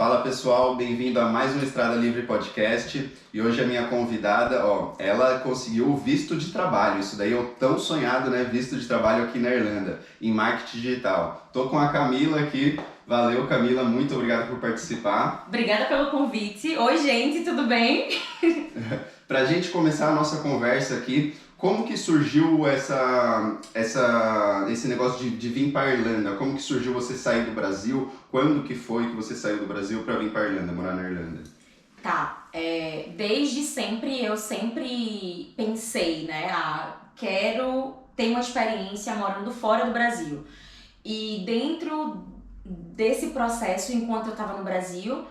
Fala pessoal, bem-vindo a mais um Estrada Livre Podcast e hoje a minha convidada, ela conseguiu o visto de trabalho, isso daí é o tão sonhado, né, visto de trabalho aqui na Irlanda, em marketing digital. Tô com a Camila aqui, valeu Camila, muito obrigado por participar. Obrigada pelo convite. Oi gente, tudo bem? Pra gente começar a nossa conversa aqui, como que surgiu esse negócio de vir para a Irlanda? Como que surgiu você sair do Brasil? Quando que foi que você saiu do Brasil para vir para a Irlanda, morar na Irlanda? Desde sempre eu sempre pensei, né? Quero ter uma experiência morando fora do Brasil. E dentro desse processo, enquanto eu estava no Brasil,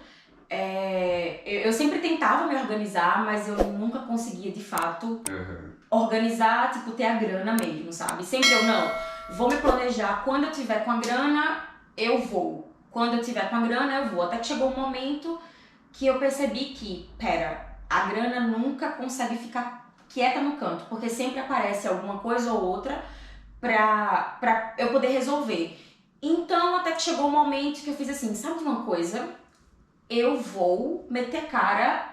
eu sempre tentava me organizar, mas eu nunca conseguia de fato organizar, tipo, ter a grana mesmo, sabe? Sempre vou me planejar, quando eu tiver com a grana, eu vou. Quando eu tiver com a grana, eu vou. Até que chegou um momento que eu percebi que, a grana nunca consegue ficar quieta no canto, porque sempre aparece alguma coisa ou outra pra eu poder resolver. Então, até que chegou um momento que eu fiz assim, sabe de uma coisa? Eu vou meter cara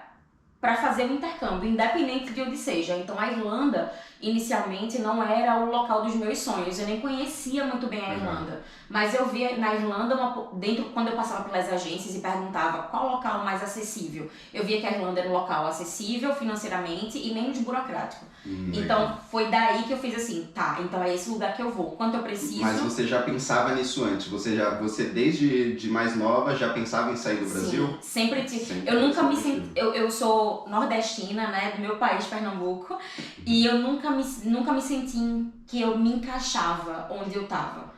para fazer um intercâmbio, independente de onde seja. Então a Irlanda, inicialmente, não era o local dos meus sonhos. Eu nem conhecia muito bem a Irlanda. Mas eu via na Irlanda, quando eu passava pelas agências e perguntava qual local mais acessível, eu via que a Irlanda era um local acessível financeiramente e menos burocrático. Então foi daí que eu fiz assim, então é esse lugar que eu vou. Quanto eu preciso... Mas você já pensava nisso antes? Você desde de mais nova já pensava em sair do Brasil? Sim, sempre tive. Eu nunca me senti... Eu sou nordestina, né, do meu país, Pernambuco, e eu nunca me senti que eu me encaixava onde eu tava.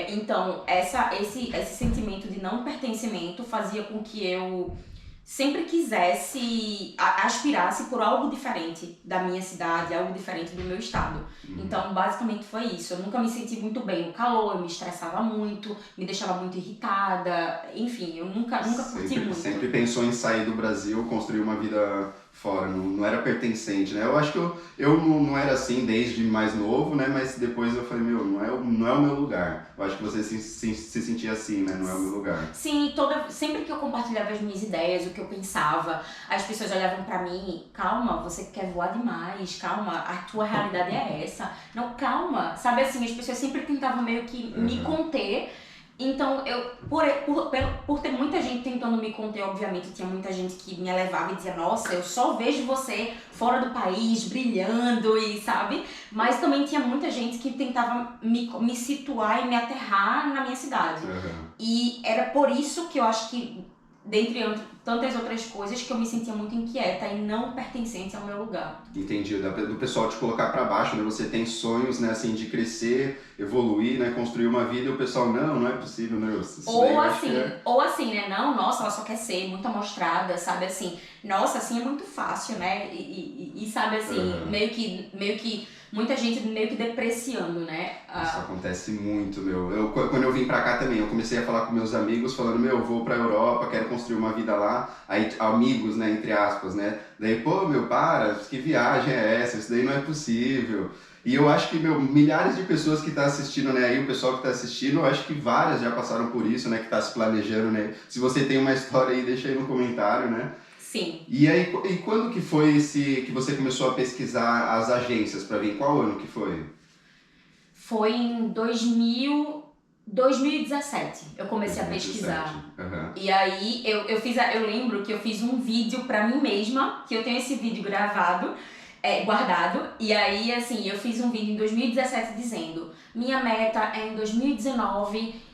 Então, esse sentimento de não pertencimento fazia com que eu sempre quisesse, aspirasse por algo diferente da minha cidade, algo diferente do meu estado. Então, basicamente foi isso. Eu nunca me senti muito bem no calor, eu me estressava muito, me deixava muito irritada, enfim, eu nunca curti muito. Sempre pensou em sair do Brasil, construir uma vida fora, não era pertencente, né? Eu acho que eu não era assim desde mais novo, né? Mas depois eu falei, não é o meu lugar. Eu acho que você se sentia assim, né? Não é o meu lugar. Sim, sempre que eu compartilhava as minhas ideias, o que eu pensava, as pessoas olhavam pra mim, calma, você quer voar demais, calma, a tua realidade é essa. Não, calma, sabe assim, as pessoas sempre tentavam meio que me conter. Então, por ter muita gente tentando me conter, obviamente, tinha muita gente que me elevava e dizia, nossa, eu só vejo você fora do país, brilhando e sabe? Mas também tinha muita gente que tentava me situar e me aterrar na minha cidade. E era por isso que eu acho que, dentre tantas outras coisas, que eu me sentia muito inquieta e não pertencente ao meu lugar. Entendi, do pessoal te colocar pra baixo, né? Você tem sonhos, né, assim, de crescer, evoluir, né, construir uma vida e o pessoal, não é possível, né? Ou assim, né, não, nossa, ela só quer ser muito amostrada, sabe, assim, nossa, assim é muito fácil, né, e sabe, assim, meio que muita gente meio que depreciando, né? Isso acontece muito, meu. Quando eu vim pra cá também, eu comecei a falar com meus amigos, falando, eu vou pra Europa, quero construir uma vida lá. Aí, amigos, né, entre aspas, né? Daí, que viagem é essa? Isso daí não é possível. E eu acho que, milhares de pessoas que estão assistindo, né, aí o pessoal que está assistindo, eu acho que várias já passaram por isso, né, que está se planejando, né? Se você tem uma história aí, deixa aí no comentário, né? Sim. E aí, quando que foi que você começou a pesquisar as agências para vir? Qual ano que foi? Foi em 2017 eu comecei a pesquisar. E aí eu lembro que eu fiz um vídeo pra mim mesma, que eu tenho esse vídeo gravado, guardado. E aí, assim, eu fiz um vídeo em 2017 dizendo, minha meta é em 2019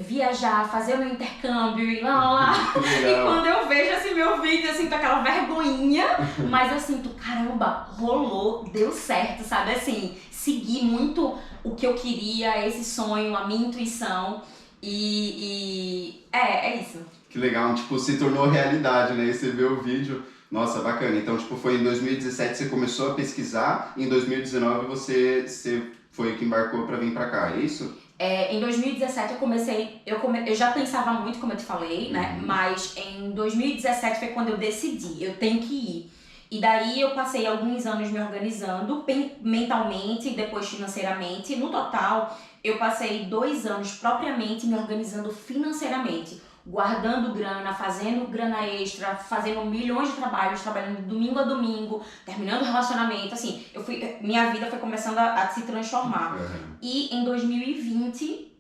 viajar, fazer o meu intercâmbio e lá. E quando eu vejo assim meu vídeo, eu sinto aquela vergonhinha, mas eu sinto, caramba, rolou, deu certo, sabe? Assim, segui muito o que eu queria, esse sonho, a minha intuição e é isso. Que legal, tipo, se tornou realidade, né? E você vê o vídeo, nossa, bacana. Então, tipo, foi em 2017 você começou a pesquisar, e em 2019 você foi que embarcou para vir para cá, é isso? Em 2017 eu já pensava muito, como eu te falei, né? Mas em 2017 foi quando eu decidi, eu tenho que ir. E daí eu passei alguns anos me organizando mentalmente e depois financeiramente. No total, eu passei 2 anos propriamente me organizando financeiramente. guardando grana, fazendo grana extra, fazendo milhões de trabalhos, trabalhando de domingo a domingo, terminando o relacionamento, assim, minha vida foi começando a se transformar. E em 2020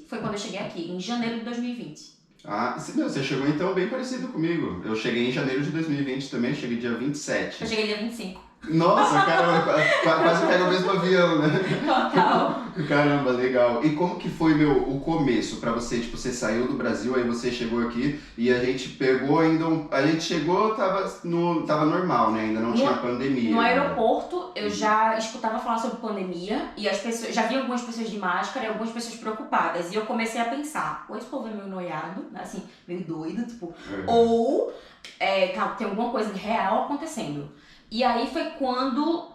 foi quando eu cheguei aqui, em janeiro de 2020. Ah, você chegou então bem parecido comigo. Eu cheguei em janeiro de 2020 também, cheguei dia 27. Eu cheguei dia 25. Nossa, caramba, quase pega o mesmo avião, né? Total. Caramba, legal. E como que foi, o começo pra você? Tipo, você saiu do Brasil, aí você chegou aqui e a gente pegou ainda a gente chegou, tava normal, né? Ainda não tinha pandemia. No aeroporto, eu já escutava falar sobre pandemia e as pessoas, já vi algumas pessoas de máscara e algumas pessoas preocupadas. E eu comecei a pensar, ou esse povo é meio noiado, né? Assim, meio doido, tipo, ou tem alguma coisa real acontecendo. E aí foi quando,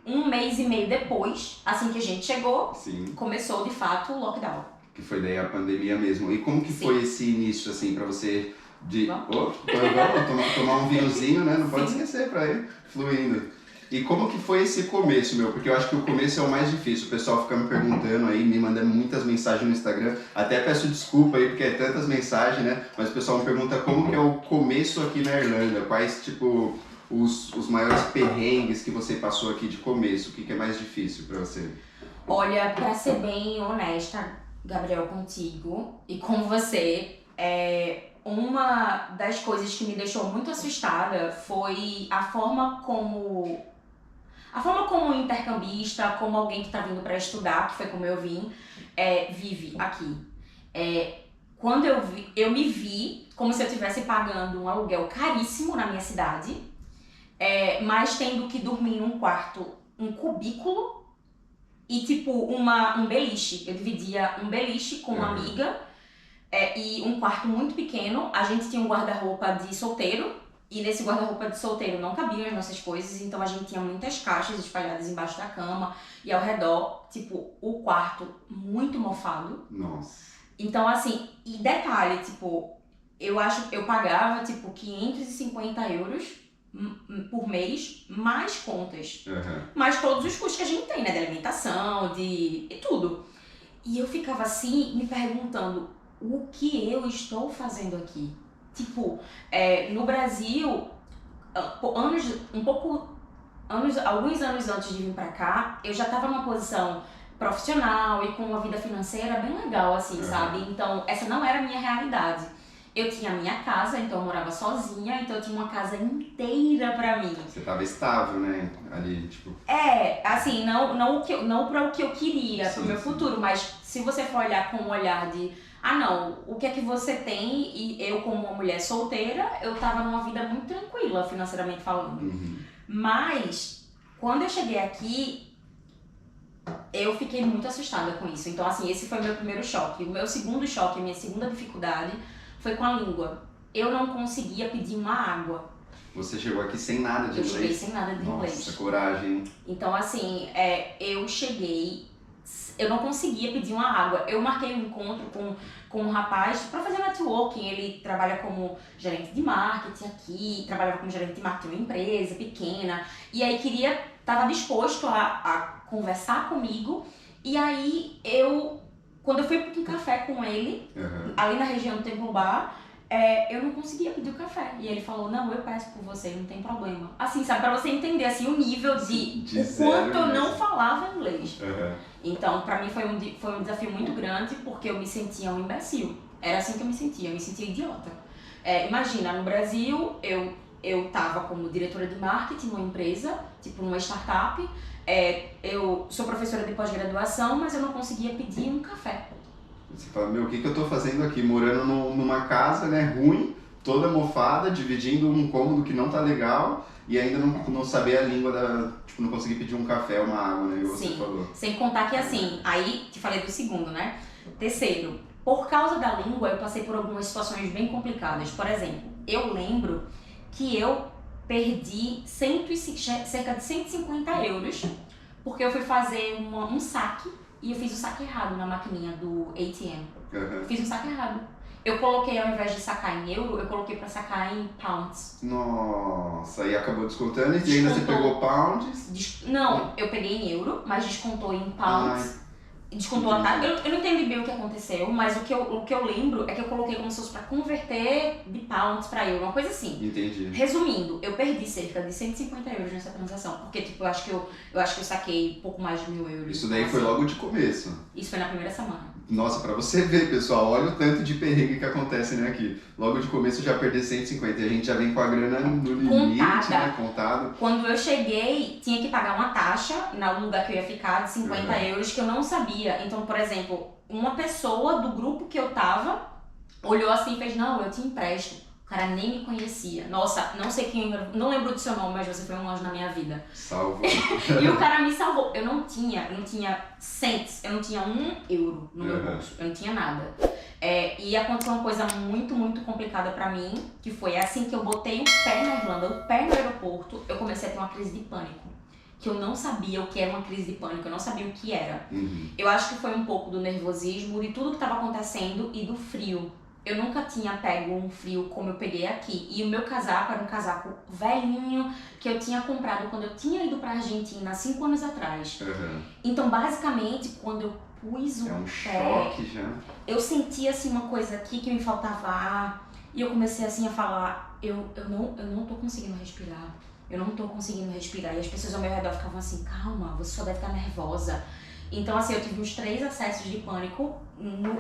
um mês e meio depois, assim que a gente chegou, Sim. Começou de fato o lockdown. Que foi daí a pandemia mesmo. E como que foi esse início, assim, pra você vamos tomar um vinhozinho, né? Não pode esquecer pra ir fluindo. E como que foi esse começo, Porque eu acho que o começo é o mais difícil. O pessoal fica me perguntando aí, me mandando muitas mensagens no Instagram. Até peço desculpa aí, porque é tantas mensagens, né? Mas o pessoal me pergunta como que é o começo aqui na Irlanda. Quais, tipo, os maiores perrengues que você passou aqui de começo. O que é mais difícil pra você? Olha, pra ser bem honesta, Gabriel, contigo e com você, uma das coisas que me deixou muito assustada foi a forma como intercambista, como alguém que está vindo para estudar, que foi como eu vim, vive aqui. Quando eu me vi como se eu estivesse pagando um aluguel caríssimo na minha cidade, mas tendo que dormir num quarto, um cubículo e tipo um beliche. Eu dividia um beliche com uma amiga e um quarto muito pequeno. A gente tinha um guarda-roupa de solteiro. E nesse guarda-roupa de solteiro não cabiam as nossas coisas, então a gente tinha muitas caixas espalhadas embaixo da cama e ao redor, tipo, o quarto muito mofado. Nossa. Então, assim, e detalhe, tipo, eu pagava, tipo, 550 euros por mês, mais contas. Mais todos os custos que a gente tem, né, de alimentação, de tudo. E eu ficava assim, me perguntando, o que eu estou fazendo aqui? Tipo, no Brasil, alguns anos antes de vir pra cá, eu já tava numa posição profissional e com uma vida financeira bem legal, assim, sabe? Então, essa não era a minha realidade. Eu tinha a minha casa, então eu morava sozinha, então eu tinha uma casa inteira pra mim. Você tava estável, né? Ali, tipo... assim, não pra o que eu queria, pro meu futuro, mas se você for olhar com um olhar de... não, o que é que você tem? E eu, como uma mulher solteira, eu tava numa vida muito tranquila, financeiramente falando. Mas, quando eu cheguei aqui, eu fiquei muito assustada com isso. Então, assim, esse foi o meu primeiro choque. O meu segundo choque, a minha segunda dificuldade, foi com a língua. Eu não conseguia pedir uma água. Você chegou aqui sem nada de inglês? Eu cheguei sem nada de inglês. Nossa, coragem. Então, assim, eu cheguei... Eu não conseguia pedir uma água. Eu marquei um encontro com um rapaz para fazer networking. Ele trabalha como gerente de marketing aqui, trabalhava como gerente de marketing em uma empresa pequena. E aí estava disposto a conversar comigo. E aí quando eu fui para um café com ele, ali na região do Temple Bar, eu não conseguia pedir o café. E ele falou, não, eu peço por você, não tem problema. Assim, sabe, para você entender assim, o nível de o quanto eu não falava inglês. Então, pra mim foi um desafio muito grande, porque eu me sentia um imbecil. Era assim que eu me sentia idiota. Imagina, no Brasil, eu tava como diretora de marketing numa empresa, tipo numa startup. Eu sou professora de pós-graduação, mas eu não conseguia pedir um café. Você fala, o que eu tô fazendo aqui? Morando numa casa, né, ruim, toda mofada, dividindo um cômodo que não tá legal e ainda não saber a língua tipo, não conseguir pedir um café, uma água, né, igual você falou. Sem contar que assim, aí te falei do segundo, né? Terceiro, por causa da língua eu passei por algumas situações bem complicadas. Por exemplo, eu lembro que eu perdi cerca de 150 euros porque eu fui fazer um saque e eu fiz o saque errado na maquininha do ATM. Fiz um saque errado. Eu coloquei, ao invés de sacar em euro, eu coloquei pra sacar em pounds. Nossa, aí acabou descontando e ainda você pegou pounds? Não, eu peguei em euro, mas descontou em pounds. Descontou a taxa. Eu não entendi bem o que aconteceu, mas o que eu lembro é que eu coloquei como se fosse pra converter de pounds pra euro, uma coisa assim. Entendi. Resumindo, eu perdi cerca de 150 euros nessa transação, porque tipo, eu acho que eu saquei pouco mais de 1.000 euros. Isso daí foi logo de começo. Isso foi na primeira semana. Nossa, pra você ver, pessoal, olha o tanto de perrengue que acontece, né, aqui. Logo de começo já perder 150 e a gente já vem com a grana no limite, né, contado. Quando eu cheguei, tinha que pagar uma taxa no lugar que eu ia ficar de 50 euros que eu não sabia. Então, por exemplo, uma pessoa do grupo que eu tava olhou assim e fez, não, eu te empresto. O cara nem me conhecia. Nossa, não sei quem, não lembro do seu nome, mas você foi um anjo na minha vida. Salvou. E o cara me salvou. Eu não tinha cents, eu não tinha 1 euro no meu bolso, eu não tinha nada. E aconteceu uma coisa muito, muito complicada pra mim, que foi assim que eu botei o pé na Irlanda, o pé no aeroporto, eu comecei a ter uma crise de pânico. Que eu não sabia o que era uma crise de pânico, eu não sabia o que era. Eu acho que foi um pouco do nervosismo, de tudo que estava acontecendo e do frio. Eu nunca tinha pego um frio como eu peguei aqui. E o meu casaco era um casaco velhinho que eu tinha comprado quando eu tinha ido pra Argentina 5 anos atrás. Então, basicamente, quando eu pus o pé... É um choque já. Eu senti, assim, uma coisa aqui que me faltava ar. E eu comecei, assim, a falar, eu não tô conseguindo respirar. Eu não tô conseguindo respirar. E as pessoas ao meu redor ficavam assim, calma, você só deve estar nervosa. Então, assim, eu tive uns 3 acessos de pânico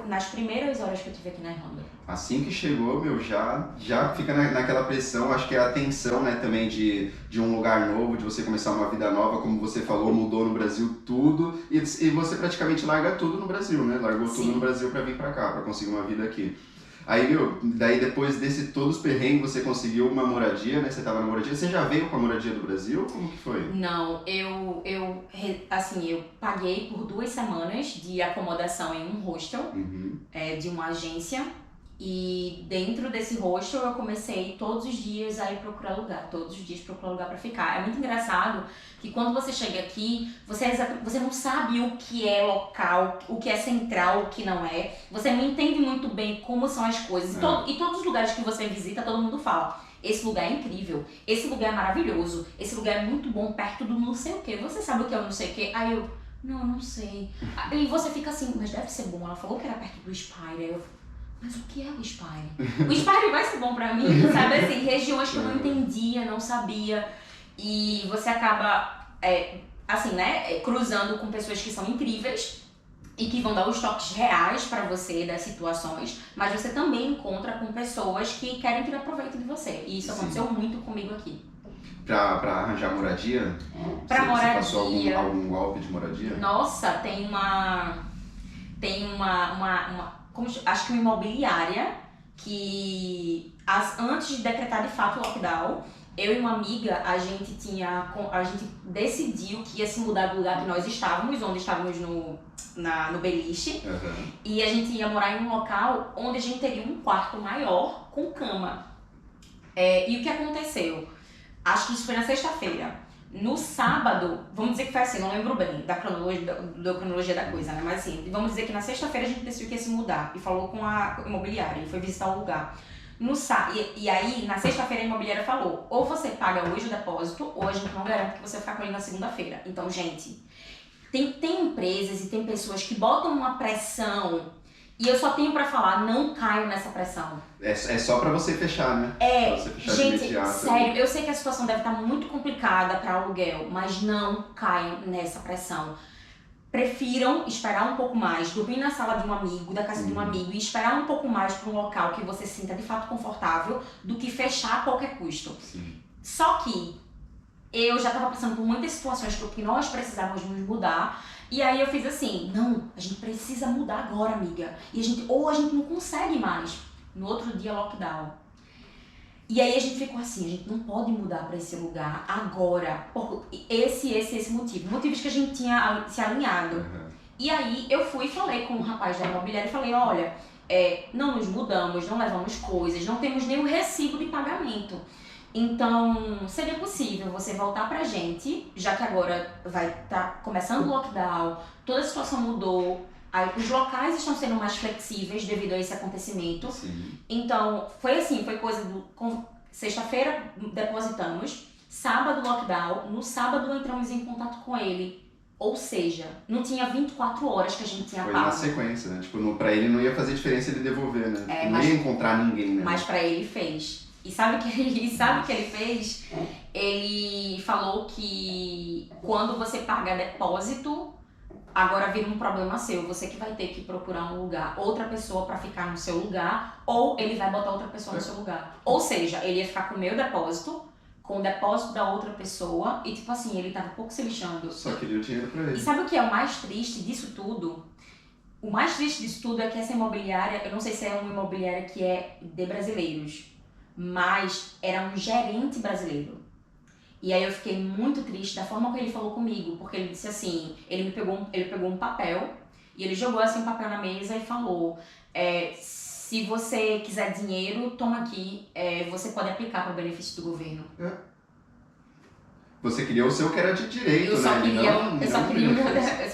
nas primeiras horas que eu tive aqui na Irlanda. Assim que chegou, meu, já fica naquela pressão, acho que é a tensão, né, também de um lugar novo, de você começar uma vida nova, como você falou, mudou no Brasil tudo, e você praticamente larga tudo no Brasil, né, largou tudo no Brasil pra vir pra cá, pra conseguir uma vida aqui. Aí, meu, daí depois desse todos os perrengues, você conseguiu uma moradia, né? Você tava na moradia. Você já veio com a moradia do Brasil? Como que foi? Não, eu paguei por 2 semanas de acomodação em um hostel, de uma agência. E dentro desse hostel eu comecei todos os dias a ir procurar lugar, pra ficar. É muito engraçado que quando você chega aqui, você não sabe o que é local, o que é central, o que não é. Você não entende muito bem como são as coisas. E todos os lugares que você visita, todo mundo fala, esse lugar é incrível, esse lugar é maravilhoso, esse lugar é muito bom, perto do não sei o que. Você sabe o que é o não sei o que? Aí eu, não sei. E você fica assim, mas deve ser bom. Ela falou que era perto do Spire. Mas o que é o Spire? O Spire vai ser bom pra mim, sabe? Assim, regiões que eu não entendia, não sabia. E você acaba, cruzando com pessoas que são incríveis e que vão dar os toques reais pra você das situações, mas você também encontra com pessoas que querem tirar proveito de você. E isso aconteceu muito comigo aqui. Pra arranjar moradia? Você passou algum golpe de moradia? Nossa, tem uma acho que uma imobiliária que antes de decretar de fato o lockdown, eu e uma amiga, a gente decidiu que ia se mudar do lugar que nós estávamos, onde estávamos no beliche, e a gente ia morar em um local onde a gente teria um quarto maior com cama. E o que aconteceu? Acho que isso foi na sexta-feira. No sábado, vamos dizer que foi assim, não lembro bem da cronologia da coisa, né? Mas assim, vamos dizer que na sexta-feira a gente decidiu que ia se mudar e falou com a imobiliária e foi visitar o lugar. E aí, na sexta-feira a imobiliária falou, ou você paga hoje o depósito, ou a gente não garante que você vai ficar com ele na segunda-feira. Então, gente, tem empresas e tem pessoas que botam uma pressão e eu só tenho pra falar, não caio nessa pressão. É só pra você fechar, né? Pra você fechar gente, de imediato, sério, eu sei que a situação deve estar muito complicada pra aluguel, mas não caiam nessa pressão. Prefiram esperar um pouco mais, dormir na sala de um amigo, da casa de um amigo, e esperar um pouco mais pra um local que você se sinta de fato confortável, do que fechar a qualquer custo. Só que eu já tava passando por muitas situações que nós precisávamos nos mudar. E aí eu fiz assim, não, a gente precisa mudar agora, amiga. Ou a gente não consegue mais. No outro dia, lockdown. E aí a gente ficou assim, a gente não pode mudar pra esse lugar agora. Por esse motivo. Motivos que a gente tinha se alinhado. E aí eu fui e falei com o rapaz da imobiliária e falei, olha, não nos mudamos, não levamos coisas, não temos nenhum recibo de pagamento. Então, seria possível você voltar pra gente, já que agora vai estar começando o lockdown, toda a situação mudou, os locais estão sendo mais flexíveis devido a esse acontecimento. Então, foi assim, foi coisa sexta-feira depositamos, sábado lockdown, no sábado entramos em contato com ele Ou seja, não tinha 24 horas que a gente tinha Foi pago. na sequência, né? Tipo, pra ele não ia fazer diferença ele devolver, né? Tipo, não mas- ia encontrar ninguém, né? Mas pra ele fez. E sabe o que ele fez? Ele falou que quando você paga depósito, agora vira um problema seu. Você que vai ter que procurar um lugar, outra pessoa pra ficar no seu lugar, ou ele vai botar outra pessoa no seu lugar. Ou seja, ele ia ficar com o meu depósito, com o depósito da outra pessoa, e tipo assim, ele tava um pouco se lixando. Só queria o dinheiro pra E ele. sabe o que é o mais triste disso tudo? O mais triste disso tudo é que essa imobiliária, eu não sei se é uma imobiliária que é de brasileiros, mas era um gerente brasileiro. E aí eu fiquei muito triste da forma que ele falou comigo, porque ele disse assim, ele pegou um papel e ele jogou assim um papel na mesa e falou, se você quiser dinheiro, toma aqui, você pode aplicar para o benefício do governo. Você queria o seu que era de direito, Eu só né?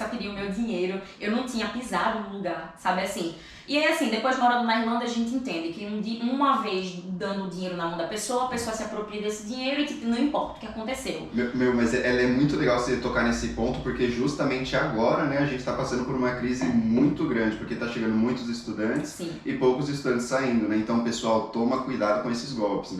queria o meu dinheiro. Eu não tinha pisado no lugar, sabe assim? E aí assim, depois morando na Irlanda a gente entende que uma vez dando o dinheiro na mão da pessoa, a pessoa se apropria desse dinheiro e tipo, não importa o que aconteceu. Mas ela é muito legal você tocar nesse ponto, porque justamente agora, né, a gente está passando por uma crise muito grande, porque está chegando muitos estudantes Sim. e poucos estudantes saindo, né? Então, pessoal, toma cuidado com esses golpes,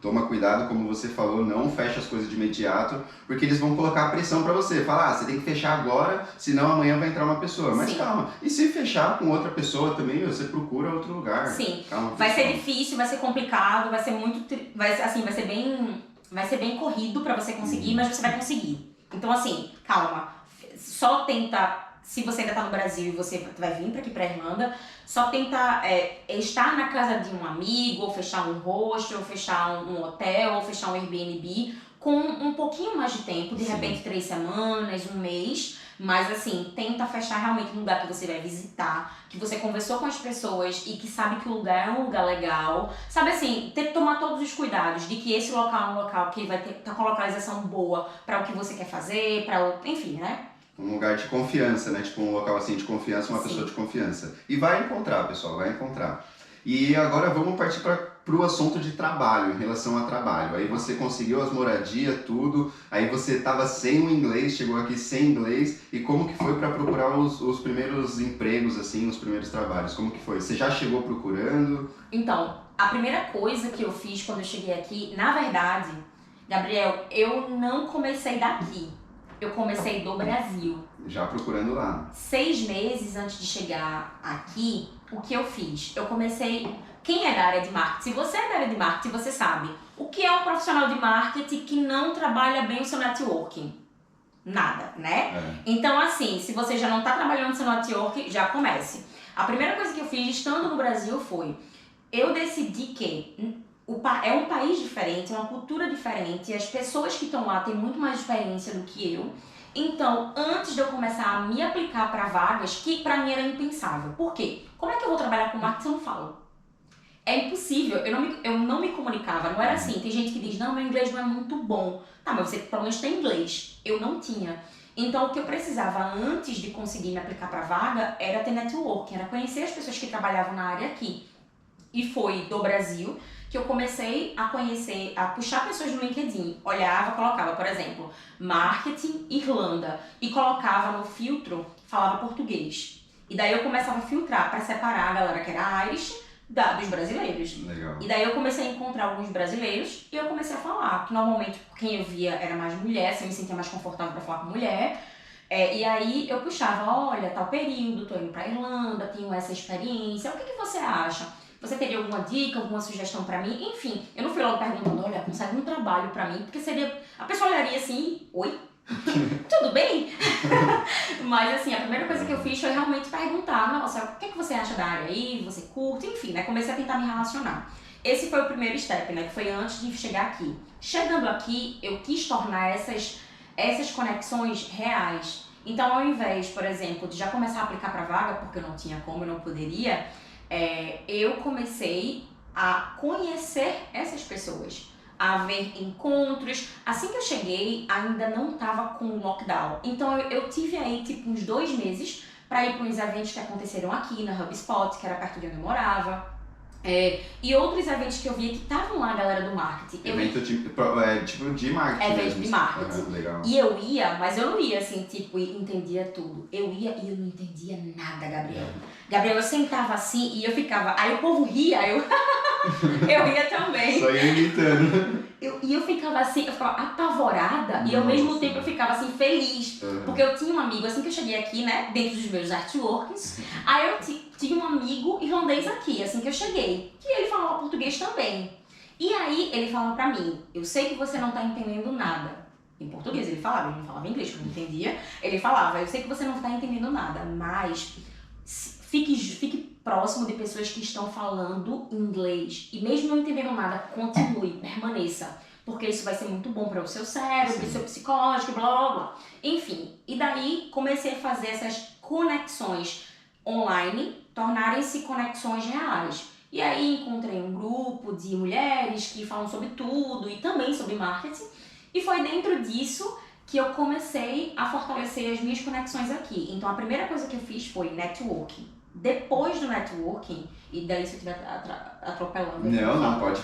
Toma cuidado, como você falou, não fecha as coisas de imediato, porque eles vão colocar pressão pra você. Falar, você tem que fechar agora, senão amanhã vai entrar uma pessoa. Mas Sim. calma, e se fechar com outra pessoa também, você procura outro lugar. Sim, calma, vai ser difícil, vai ser complicado, vai ser muito, vai ser bem corrido pra você conseguir, mas você vai conseguir. Então assim, calma, só tenta, se você ainda tá no Brasil e você vai vir pra aqui pra Irlanda, só tenta estar na casa de um amigo, ou fechar um hostel, ou fechar um hotel, ou fechar um Airbnb com um pouquinho mais de tempo, de repente 3 semanas, um mês, mas assim, tenta fechar realmente no lugar que você vai visitar, que você conversou com as pessoas e que sabe que o lugar é um lugar legal. Sabe assim, ter que tomar todos os cuidados de que esse local é um local que vai tá com localização boa para o que você quer fazer, enfim, né? Um lugar de confiança, né? Tipo um local assim de confiança, uma pessoa de confiança. E vai encontrar, pessoal, vai encontrar. E agora vamos partir para o assunto de trabalho, em relação a trabalho. Aí você conseguiu as moradias, tudo, aí você estava sem o inglês, chegou aqui sem inglês, e como que foi para procurar os primeiros empregos, assim, os primeiros trabalhos? Como que foi? Você já chegou procurando? Então, a primeira coisa que eu fiz quando eu cheguei aqui, na verdade, Gabriel, eu não comecei daqui. Eu comecei do Brasil. Já procurando lá. 6 meses antes de chegar aqui, o que eu fiz? Eu comecei... Quem é da área de marketing? Se você é da área de marketing, você sabe o que é um profissional de marketing que não trabalha bem o seu networking. Nada, né? Então, assim, se você já não está trabalhando o seu networking, já comece. A primeira coisa que eu fiz estando no Brasil foi... Eu decidi que... É um país diferente, é uma cultura diferente, as pessoas que estão lá têm muito mais experiência do que eu. Então, antes de eu começar a me aplicar para vagas, que pra mim era impensável. Por quê? Como é que eu vou trabalhar com marketing se eu não falo? É impossível, eu não me comunicava, não era assim. Tem gente que diz, não, meu inglês não é muito bom. Tá, mas você pelo menos tem inglês. Eu não tinha. Então, o que eu precisava antes de conseguir me aplicar para vaga era ter networking, era conhecer as pessoas que trabalhavam na área aqui. E foi do Brasil que eu comecei a puxar pessoas no LinkedIn. Olhava, colocava, por exemplo, marketing Irlanda e colocava no filtro, falava português. E daí eu começava a filtrar para separar a galera que era Irish dos brasileiros. Legal. E daí eu comecei a encontrar alguns brasileiros e eu comecei a falar, que normalmente quem eu via era mais mulher, assim, eu me sentia mais confortável para falar com mulher. E aí eu puxava, olha, tal período, tô indo pra Irlanda, tenho essa experiência, o que você acha? Você teria alguma dica, alguma sugestão pra mim? Enfim, eu não fui logo perguntando, olha, consegue um trabalho pra mim, porque seria... A pessoa olharia assim, oi? Tudo bem? Mas assim, a primeira coisa que eu fiz foi realmente perguntar, nossa, o que você acha da área aí? Você curte? Enfim, né? Comecei a tentar me relacionar. Esse foi o primeiro step, né? Que foi antes de chegar aqui. Chegando aqui, eu quis tornar essas conexões reais. Então, ao invés, por exemplo, de já começar a aplicar pra vaga, porque eu não tinha como, eu não poderia... eu comecei a conhecer essas pessoas, a ver encontros. Assim que eu cheguei, ainda não estava com lockdown. Então eu tive aí tipo uns 2 meses para ir para uns eventos que aconteceram aqui na HubSpot, que era perto de onde eu morava. E outros eventos que eu via que estavam lá a galera do marketing. Evento tipo de marketing Evento mesmo. de marketing. Legal. E eu ia, mas eu não ia assim, tipo, e entendia tudo. Eu ia e eu não entendia nada, Gabriel. Gabriel, eu sentava assim e eu ficava, aí o povo ria, eu ia também. Só ia imitando. E eu ficava assim, eu ficava apavorada e ao mesmo tempo eu ficava assim, feliz. Porque eu tinha um amigo, assim que eu cheguei aqui, né, dentro dos meus artworks, aí eu tinha um amigo irlandês aqui, assim que eu cheguei, que ele falava português também. E aí ele falava pra mim, eu sei que você não tá entendendo nada. Em português ele não falava inglês, que eu não entendia. Ele falava, eu sei que você não tá entendendo nada, mas fique próximo de pessoas que estão falando inglês. E mesmo não entendendo nada, continue, permaneça. Porque isso vai ser muito bom para o seu cérebro, para o seu psicológico, blá blá blá. Enfim, e daí comecei a fazer essas conexões online, tornarem-se conexões reais. E aí encontrei um grupo de mulheres que falam sobre tudo e também sobre marketing. E foi dentro disso que eu comecei a fortalecer as minhas conexões aqui. Então a primeira coisa que eu fiz foi networking. Depois do networking, e daí se eu estiver atropelando... Não, pode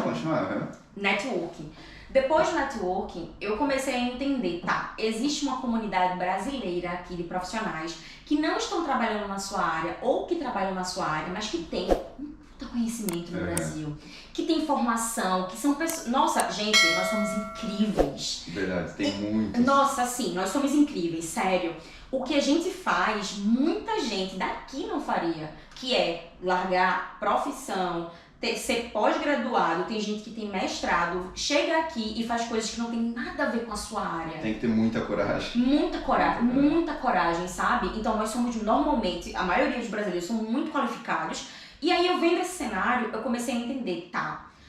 continuar. Né? Networking. Depois do networking, eu comecei a entender, existe uma comunidade brasileira aqui de profissionais que não estão trabalhando na sua área, ou que trabalham na sua área, mas que tem um puta conhecimento no Brasil, que tem formação, que são pessoas... Nossa, gente, nós somos incríveis. Verdade, tem muitos. Nossa, sim, nós somos incríveis, sério. O que a gente faz, muita gente daqui não faria, que é largar profissão, ser pós-graduado, tem gente que tem mestrado, chega aqui e faz coisas que não tem nada a ver com a sua área. Tem que ter muita coragem. Muita coragem, sabe? Então nós somos normalmente, a maioria dos brasileiros são muito qualificados, e aí eu vendo esse cenário, eu comecei a entender,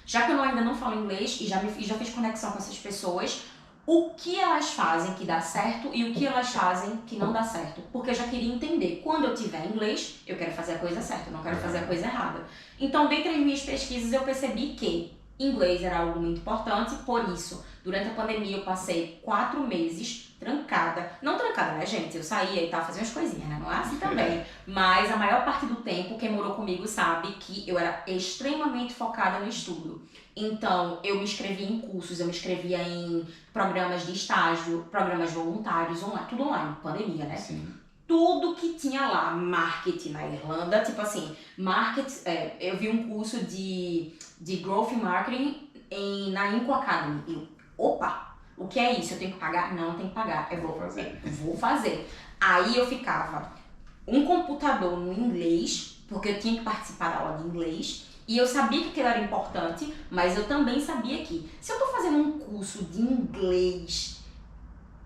já que eu ainda não falo inglês e já fiz conexão com essas pessoas, o que elas fazem que dá certo e o que elas fazem que não dá certo. Porque eu já queria entender, quando eu tiver inglês, eu quero fazer a coisa certa, eu não quero fazer a coisa errada. Então, dentre as minhas pesquisas, eu percebi que inglês era algo muito importante, por isso, durante a pandemia eu passei 4 meses trancada. Não trancada, né, gente? Eu saía e fazia umas coisinhas, né? Não é assim também. Mas a maior parte do tempo, quem morou comigo sabe que eu era extremamente focada no estudo. Então, eu me inscrevia em cursos, eu me inscrevia em programas de estágio, programas voluntários, online, tudo online, pandemia, né? Sim. Tudo que tinha lá, marketing na Irlanda, tipo assim, eu vi um curso de Growth Marketing na Inco Academy. E opa, o que é isso? Eu tenho que pagar? Não, tenho que pagar. Eu vou fazer. Aí eu ficava um computador no inglês, porque eu tinha que participar da aula de inglês, e eu sabia que aquilo era importante, mas eu também sabia que se eu tô fazendo um curso de inglês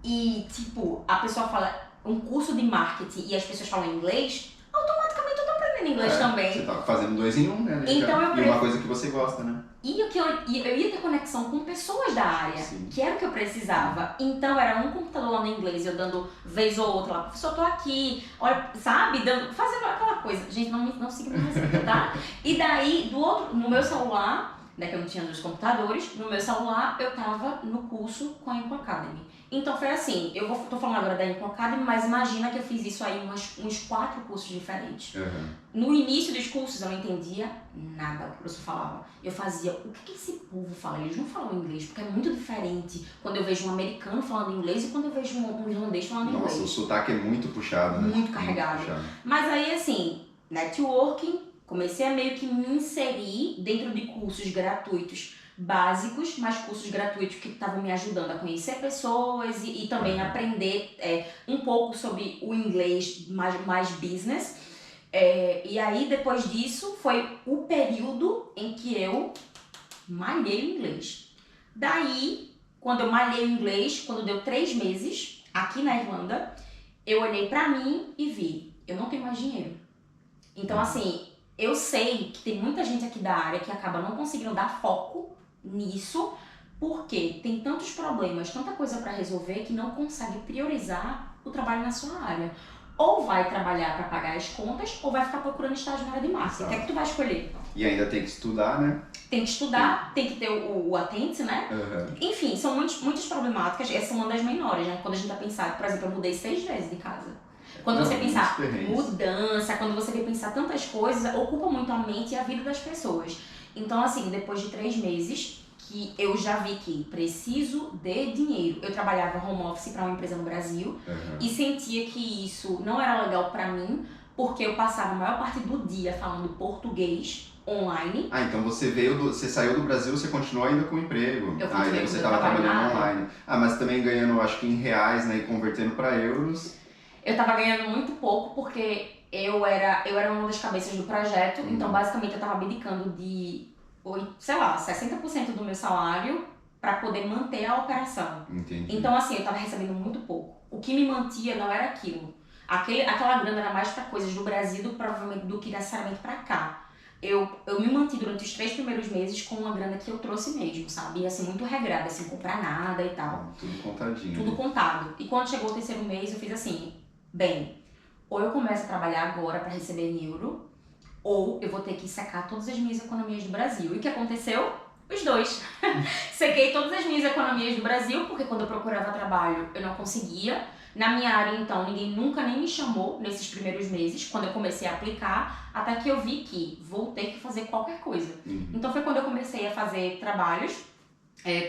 e, tipo, a pessoa fala um curso de marketing e as pessoas falam inglês, automaticamente eu tô aprendendo inglês também. Você tá fazendo 2 em 1, né? Então E uma coisa que você gosta, né? E eu ia ter conexão com pessoas da área, que era o que eu precisava. Então era um computador lá no inglês, eu dando vez ou outra lá, professor, tô aqui, olha, sabe? Fazendo aquela coisa. Gente, não siga minha receita, tá? E daí, no meu celular, né, que eu não tinha nos computadores, no meu celular eu tava no curso com a Inco Academy. Então foi assim, tô falando agora da Inco Academy, mas imagina que eu fiz isso aí uns 4 cursos diferentes. No início dos cursos eu não entendia nada o que o professor falava. Eu fazia, o que esse povo fala? Eles não falam inglês, porque é muito diferente quando eu vejo um americano falando inglês e quando eu vejo um irlandês falando inglês. Nossa, o sotaque é muito puxado, né? Muito carregado. Mas aí assim, networking, comecei a meio que me inserir dentro de cursos gratuitos básicos, mas cursos gratuitos que estavam me ajudando a conhecer pessoas e também aprender um pouco sobre o inglês mais business. E aí, depois disso, foi o período em que eu malhei o inglês. Daí, quando eu malhei o inglês, quando deu 3 meses, aqui na Irlanda, eu olhei pra mim e vi, eu não tenho mais dinheiro. Então, assim, eu sei que tem muita gente aqui da área que acaba não conseguindo dar foco nisso, porque tem tantos problemas, tanta coisa para resolver que não consegue priorizar o trabalho na sua área. Ou vai trabalhar para pagar as contas, ou vai ficar procurando estágio na área de marketing. O que é que tu vai escolher? E ainda tem que estudar, né? Tem que estudar, tem que ter o atente, né? Enfim, são muitas problemáticas. Essa é uma das menores, né? Quando a gente vai pensar, por exemplo, eu mudei 6 vezes de casa. Quando Não, você pensar muitos perrengues. mudança, quando você vem pensar tantas coisas, ocupa muito a mente e a vida das pessoas. Então, assim, depois de 3 meses, que eu já vi que preciso de dinheiro. Eu trabalhava home office para uma empresa no Brasil e sentia que isso não era legal para mim, porque eu passava a maior parte do dia falando português online. Ah, então você saiu do Brasil, você continuou ainda com o emprego. Eu Ah, continuei então com você meu estava trabalho na trabalhando área. online. Ah, mas também ganhando, acho que em reais, né, e convertendo para euros. Eu tava ganhando muito pouco porque eu era uma das cabeças do projeto, então basicamente eu tava abdicando de, sei lá, 60% do meu salário para poder manter a operação. Entendi. Então assim, eu tava recebendo muito pouco. O que me mantia não era aquilo. Aquela grana era mais para coisas do Brasil do que necessariamente para cá. Eu me mantive durante os 3 primeiros meses com uma grana que eu trouxe mesmo, sabe? E assim, muito regrada, sem comprar nada e tal. Tudo contadinho. Tudo contado. E quando chegou o 3º mês, eu fiz assim, bem, ou eu começo a trabalhar agora para receber em euro, ou eu vou ter que secar todas as minhas economias do Brasil. E o que aconteceu? Os dois. Sequei todas as minhas economias do Brasil, porque quando eu procurava trabalho, eu não conseguia. Na minha área, então, ninguém nunca nem me chamou nesses primeiros meses, quando eu comecei a aplicar, até que eu vi que vou ter que fazer qualquer coisa. Então foi quando eu comecei a fazer trabalhos,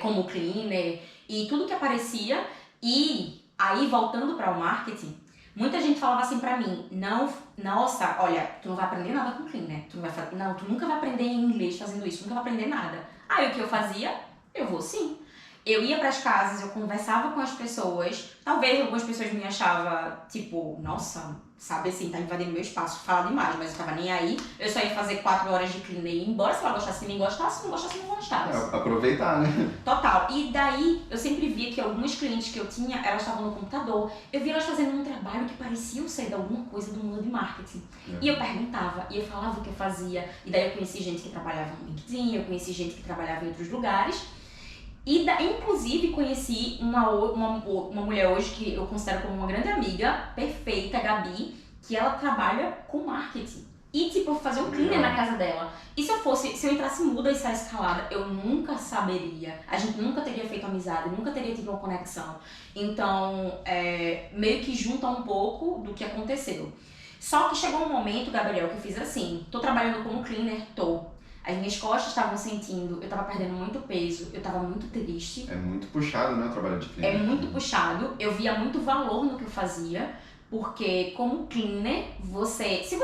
como cleaner e tudo que aparecia. E aí, voltando para o marketing, muita gente falava assim pra mim, não, nossa, olha, tu não vai aprender nada com cleaner, tu nunca vai aprender inglês fazendo isso, tu nunca vai aprender nada. Aí o que eu fazia? Eu vou sim. Eu ia pras casas, eu conversava com as pessoas, talvez algumas pessoas me achavam, tipo, nossa, sabe assim, tá invadindo meu espaço, fala demais, mas eu tava nem aí, eu só ia fazer 4 horas de cleaner e ir embora, se ela gostasse de mim, gostasse, se não gostasse, não gostasse. Aproveitar, né? Total. E daí, eu sempre via que algumas clientes que eu tinha, elas estavam no computador. Eu via elas fazendo um trabalho que parecia ser de alguma coisa do mundo de marketing. E eu perguntava, e eu falava o que eu fazia. E daí eu conheci gente que trabalhava no LinkedIn, eu conheci gente que trabalhava em outros lugares. E inclusive conheci uma mulher hoje que eu considero como uma grande amiga, perfeita, Gabi, que ela trabalha com marketing. E tipo, fazer um cleaner na casa dela. E se eu entrasse muda e saísse calada, eu nunca saberia. A gente nunca teria feito amizade, nunca teria tido uma conexão. Então, meio que junta um pouco do que aconteceu. Só que chegou um momento, Gabriel, que eu fiz assim, tô trabalhando como cleaner, tô. As minhas costas estavam sentindo, eu tava perdendo muito peso, eu tava muito triste. É muito puxado, né, o trabalho de cleaner. É muito puxado, eu via muito valor no que eu fazia. Porque como cleaner, se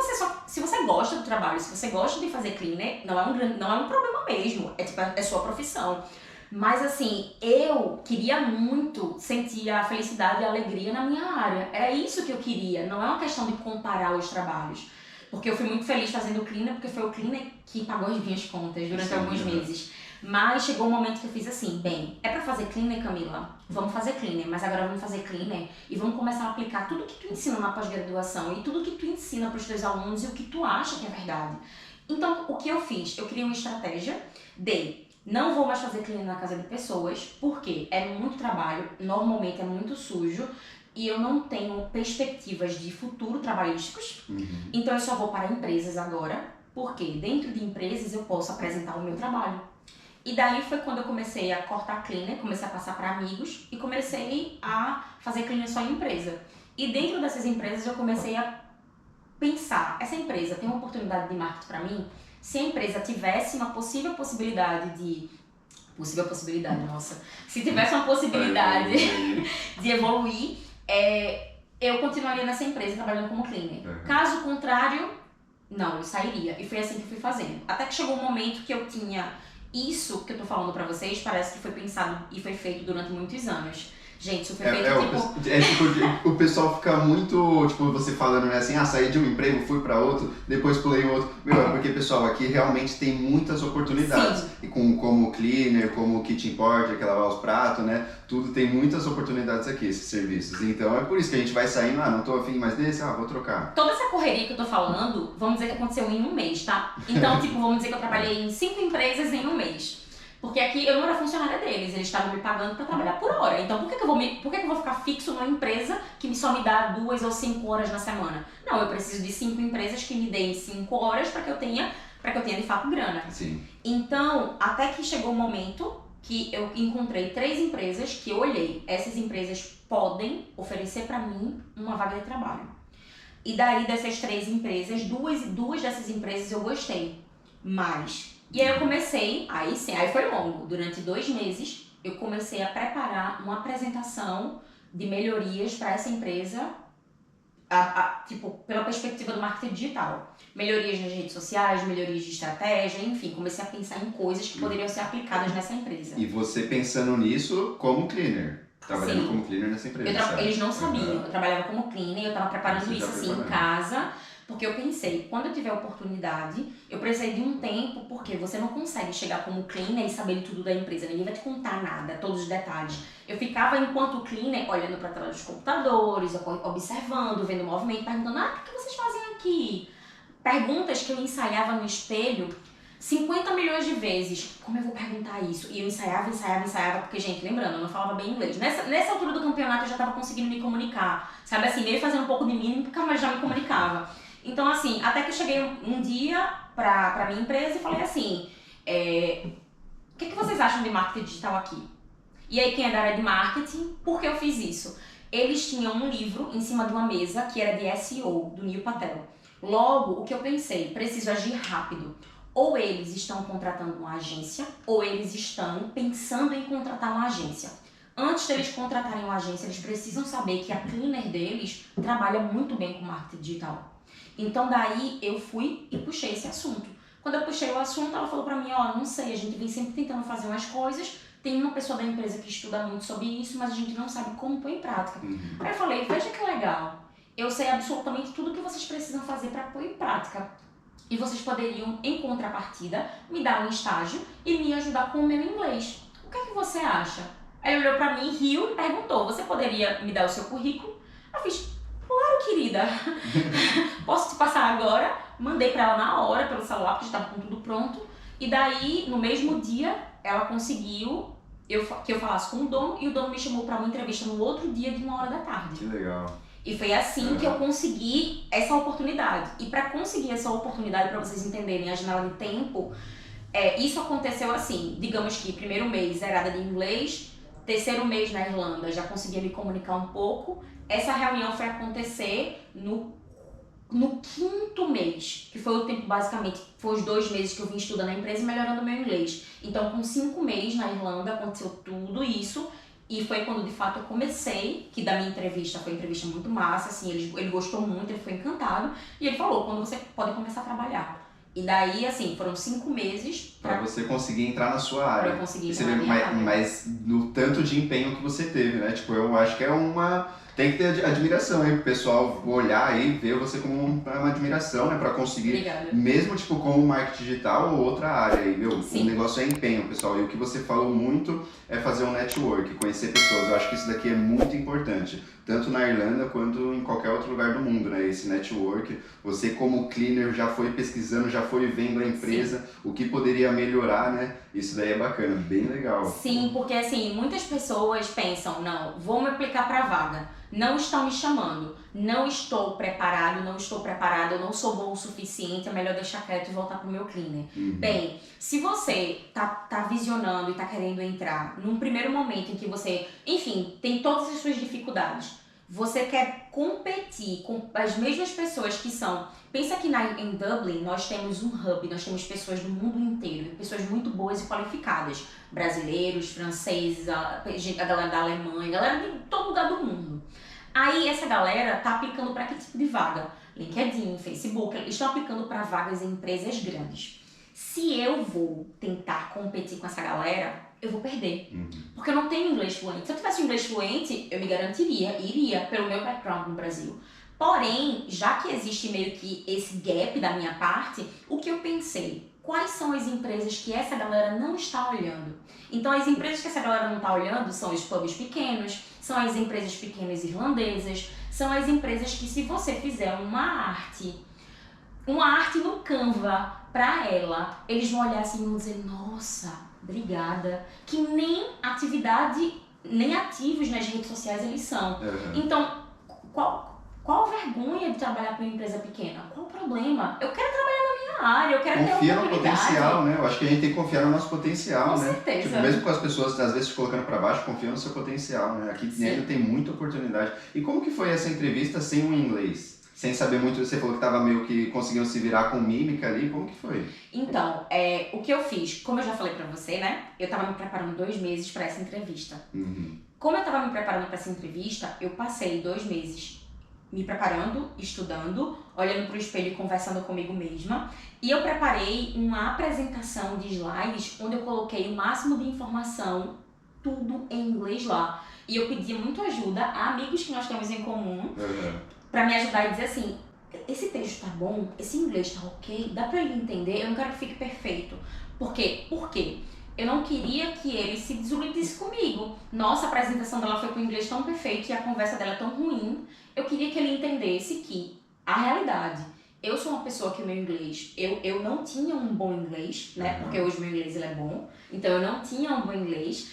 você gosta do trabalho, se você gosta de fazer cleaner, não é um problema mesmo, é sua profissão. Mas assim, eu queria muito sentir a felicidade e a alegria na minha área. Era isso que eu queria, não é uma questão de comparar os trabalhos. Porque eu fui muito feliz fazendo cleaner, porque foi o cleaner que pagou as minhas contas durante alguns meses. Mas chegou um momento que eu fiz assim, bem, é pra fazer cleaner, Camila? Vamos fazer cleaner, mas agora vamos fazer cleaner e vamos começar a aplicar tudo que tu ensina na pós-graduação e tudo que tu ensina pros teus alunos e o que tu acha que é verdade. Então, o que eu fiz? Eu criei uma estratégia de não vou mais fazer cleaner na casa de pessoas, porque é muito trabalho, normalmente é muito sujo, e eu não tenho perspectivas de futuro trabalhísticos. Então eu só vou para empresas agora, porque dentro de empresas eu posso apresentar o meu trabalho. E daí foi quando eu comecei a cortar cleaner, comecei a passar para amigos e comecei a fazer cleaner só em empresa. E dentro dessas empresas eu comecei a pensar, essa empresa tem uma oportunidade de marketing para mim? Se a empresa tivesse uma possibilidade, nossa, se tivesse uma possibilidade de evoluir, eu continuaria nessa empresa trabalhando como cleaner. Caso contrário, não, eu sairia. E foi assim que eu fui fazendo. Até que chegou um momento que eu tinha isso que eu tô falando pra vocês, parece que foi pensado e foi feito durante muitos anos. Gente, isso foi feito o pessoal fica muito, tipo, você falando, né, assim, saí de um emprego, fui pra outro, depois pulei outro. É porque, pessoal, aqui realmente tem muitas oportunidades. Sim. E como cleaner, como kitchen porter, que é lavar os pratos, né, tudo tem muitas oportunidades aqui, esses serviços. Então é por isso que a gente vai saindo, não tô afim mais desse, vou trocar. Toda essa correria que eu tô falando, vamos dizer que aconteceu em um mês, tá? Então, tipo, vamos dizer que eu trabalhei em 5 empresas em um mês. Porque aqui eu não era funcionária deles, eles estavam me pagando para trabalhar por hora. Então por que eu vou ficar fixo numa empresa que só me dá 2 ou 5 horas na semana? Não, eu preciso de 5 empresas que me deem 5 horas para que eu tenha de fato grana. Sim. Então, até que chegou um momento que eu encontrei 3 empresas que eu olhei, essas empresas podem oferecer para mim uma vaga de trabalho. E daí dessas 3 empresas, duas dessas empresas eu gostei mais. E aí eu comecei, aí sim, aí foi longo. Durante 2 meses eu comecei a preparar uma apresentação de melhorias para essa empresa, tipo, pela perspectiva do marketing digital. Melhorias nas redes sociais, melhorias de estratégia, enfim, comecei a pensar em coisas que poderiam ser aplicadas nessa empresa. E você pensando nisso como cleaner, trabalhando Sim. como cleaner nessa empresa. Eles não sabiam, eu trabalhava como cleaner, eu estava preparando Você já isso assim em preparando. casa, porque eu pensei, quando eu tiver oportunidade, eu precisei de um tempo, porque você não consegue chegar como cleaner e saber de tudo da empresa, ninguém vai te contar nada, todos os detalhes. Eu ficava, enquanto cleaner, olhando para a tela dos computadores, observando, vendo o movimento, perguntando, o que vocês fazem aqui? Perguntas que eu ensaiava no espelho 50 milhões de vezes. Como eu vou perguntar isso? E eu ensaiava, porque, gente, lembrando, eu não falava bem inglês. Nessa altura do campeonato eu já estava conseguindo me comunicar, sabe assim, meio fazendo um pouco de mínimo, mas já me comunicava. Então, assim, até que eu cheguei um dia pra minha empresa e falei assim, o que vocês acham de marketing digital aqui? E aí, quem é da área de marketing, por que eu fiz isso? Eles tinham um livro em cima de uma mesa que era de SEO, do Neil Patel. Logo, o que eu pensei, preciso agir rápido. Ou eles estão contratando uma agência, ou eles estão pensando em contratar uma agência. Antes deles contratarem uma agência, eles precisam saber que a cleaner deles trabalha muito bem com marketing digital. Então daí eu fui e puxei esse assunto. Quando eu puxei o assunto, ela falou pra mim, não sei, a gente vem sempre tentando fazer umas coisas, tem uma pessoa da empresa que estuda muito sobre isso, mas a gente não sabe como pôr em prática. Aí eu falei, veja que legal, eu sei absolutamente tudo que vocês precisam fazer para pôr em prática. E vocês poderiam, em contrapartida, me dar um estágio e me ajudar com o meu inglês. O que é que você acha? Aí ele olhou pra mim, riu e perguntou, você poderia me dar o seu currículo? Eu fiz, claro, querida. Posso te passar agora? Mandei pra ela na hora, pelo celular, porque estava com tudo pronto. E daí, no mesmo dia, ela conseguiu que eu falasse com o dono, e o dono me chamou pra uma entrevista no outro dia de 1h da tarde. Que legal. E foi assim que eu consegui essa oportunidade. E para conseguir essa oportunidade, para vocês entenderem a janela de tempo, isso aconteceu assim, digamos que primeiro mês zerada de inglês, terceiro mês na Irlanda já conseguia me comunicar um pouco. Essa reunião foi acontecer no 5º mês, que foi o tempo basicamente, foi os 2 meses que eu vim estudando na empresa e melhorando meu inglês. Então com 5 meses na Irlanda aconteceu tudo isso. E foi quando de fato eu comecei, que da minha entrevista, foi uma entrevista muito massa, assim, ele gostou muito, ele foi encantado. E ele falou, quando você pode começar a trabalhar. E daí, assim, foram 5 meses pra você conseguir entrar na sua área. Pra eu conseguir entrar na minha área. Mas no tanto de empenho que você teve, né? Tipo, eu acho que tem que ter admiração aí pro pessoal olhar aí e ver você como uma admiração, né? Pra conseguir, Obrigada. Mesmo tipo como marketing digital ou outra área aí, meu, Sim. O negócio é empenho, pessoal. E o que você falou muito é fazer um network, conhecer pessoas. Eu acho que isso daqui é muito importante, tanto na Irlanda quanto em qualquer outro lugar do mundo, né? Esse network, você como cleaner já foi pesquisando, já foi vendo a empresa, sim, o que poderia melhorar, né? Isso daí é bacana, bem legal. Sim, porque assim, muitas pessoas pensam, não, vou me aplicar para vaga, não estão me chamando, não estou preparado, eu não sou bom o suficiente, é melhor deixar quieto e voltar pro meu cleaner. Bem, se você tá visionando e tá querendo entrar num primeiro momento em que você, enfim, tem todas as suas dificuldades, você quer competir com as mesmas pessoas que são... Pensa que em Dublin nós temos um hub, nós temos pessoas do mundo inteiro, pessoas muito boas e qualificadas. Brasileiros, franceses, a galera da Alemanha, galera de todo lugar do mundo. Aí essa galera tá aplicando para que tipo de vaga? LinkedIn, Facebook, eles estão aplicando para vagas em empresas grandes. Se eu vou tentar competir com essa galera, eu vou perder. Porque eu não tenho inglês fluente. Se eu tivesse inglês fluente, eu me garantiria, iria pelo meu background no Brasil. Porém, já que existe meio que esse gap da minha parte, o que eu pensei? Quais são as empresas que essa galera não está olhando? Então, as empresas que essa galera não está olhando são os pubs pequenos, são as empresas pequenas irlandesas, são as empresas que, se você fizer uma arte no Canva para ela, eles vão olhar assim e vão dizer, nossa, obrigada, que nem ativos nas redes sociais eles são. Então, qual a vergonha de trabalhar para uma empresa pequena? Qual o problema? Eu quero trabalhar na minha área, eu quero ter oportunidade. Confia no potencial, né? Eu acho que a gente tem que confiar no nosso potencial, com né? certeza. Tipo, mesmo com as pessoas, às vezes, te colocando para baixo, confia no seu potencial, né? Aqui ainda tem muita oportunidade. E como que foi essa entrevista sem o inglês? Sem saber muito, você falou que tava meio que conseguindo se virar com mímica ali, como que foi? Então, o que eu fiz, como eu já falei pra você, né? Eu tava me preparando 2 meses pra essa entrevista. Uhum. Como eu tava me preparando pra essa entrevista, eu passei 2 meses me preparando, estudando, olhando pro espelho e conversando comigo mesma. E eu preparei uma apresentação de slides onde eu coloquei o máximo de informação, tudo em inglês lá. E eu pedi muito ajuda a amigos que nós temos em comum pra me ajudar e dizer assim, esse texto tá bom, esse inglês tá ok, dá pra ele entender, eu não quero que fique perfeito. Por quê? Por quê? Eu não queria que ele se desiludisse comigo. Nossa, a apresentação dela foi com o inglês tão perfeito e a conversa dela tão ruim. Eu queria que ele entendesse que a realidade, eu sou uma pessoa que o meu inglês, eu não tinha um bom inglês, né? Porque hoje o meu inglês ele é bom, então eu não tinha um bom inglês.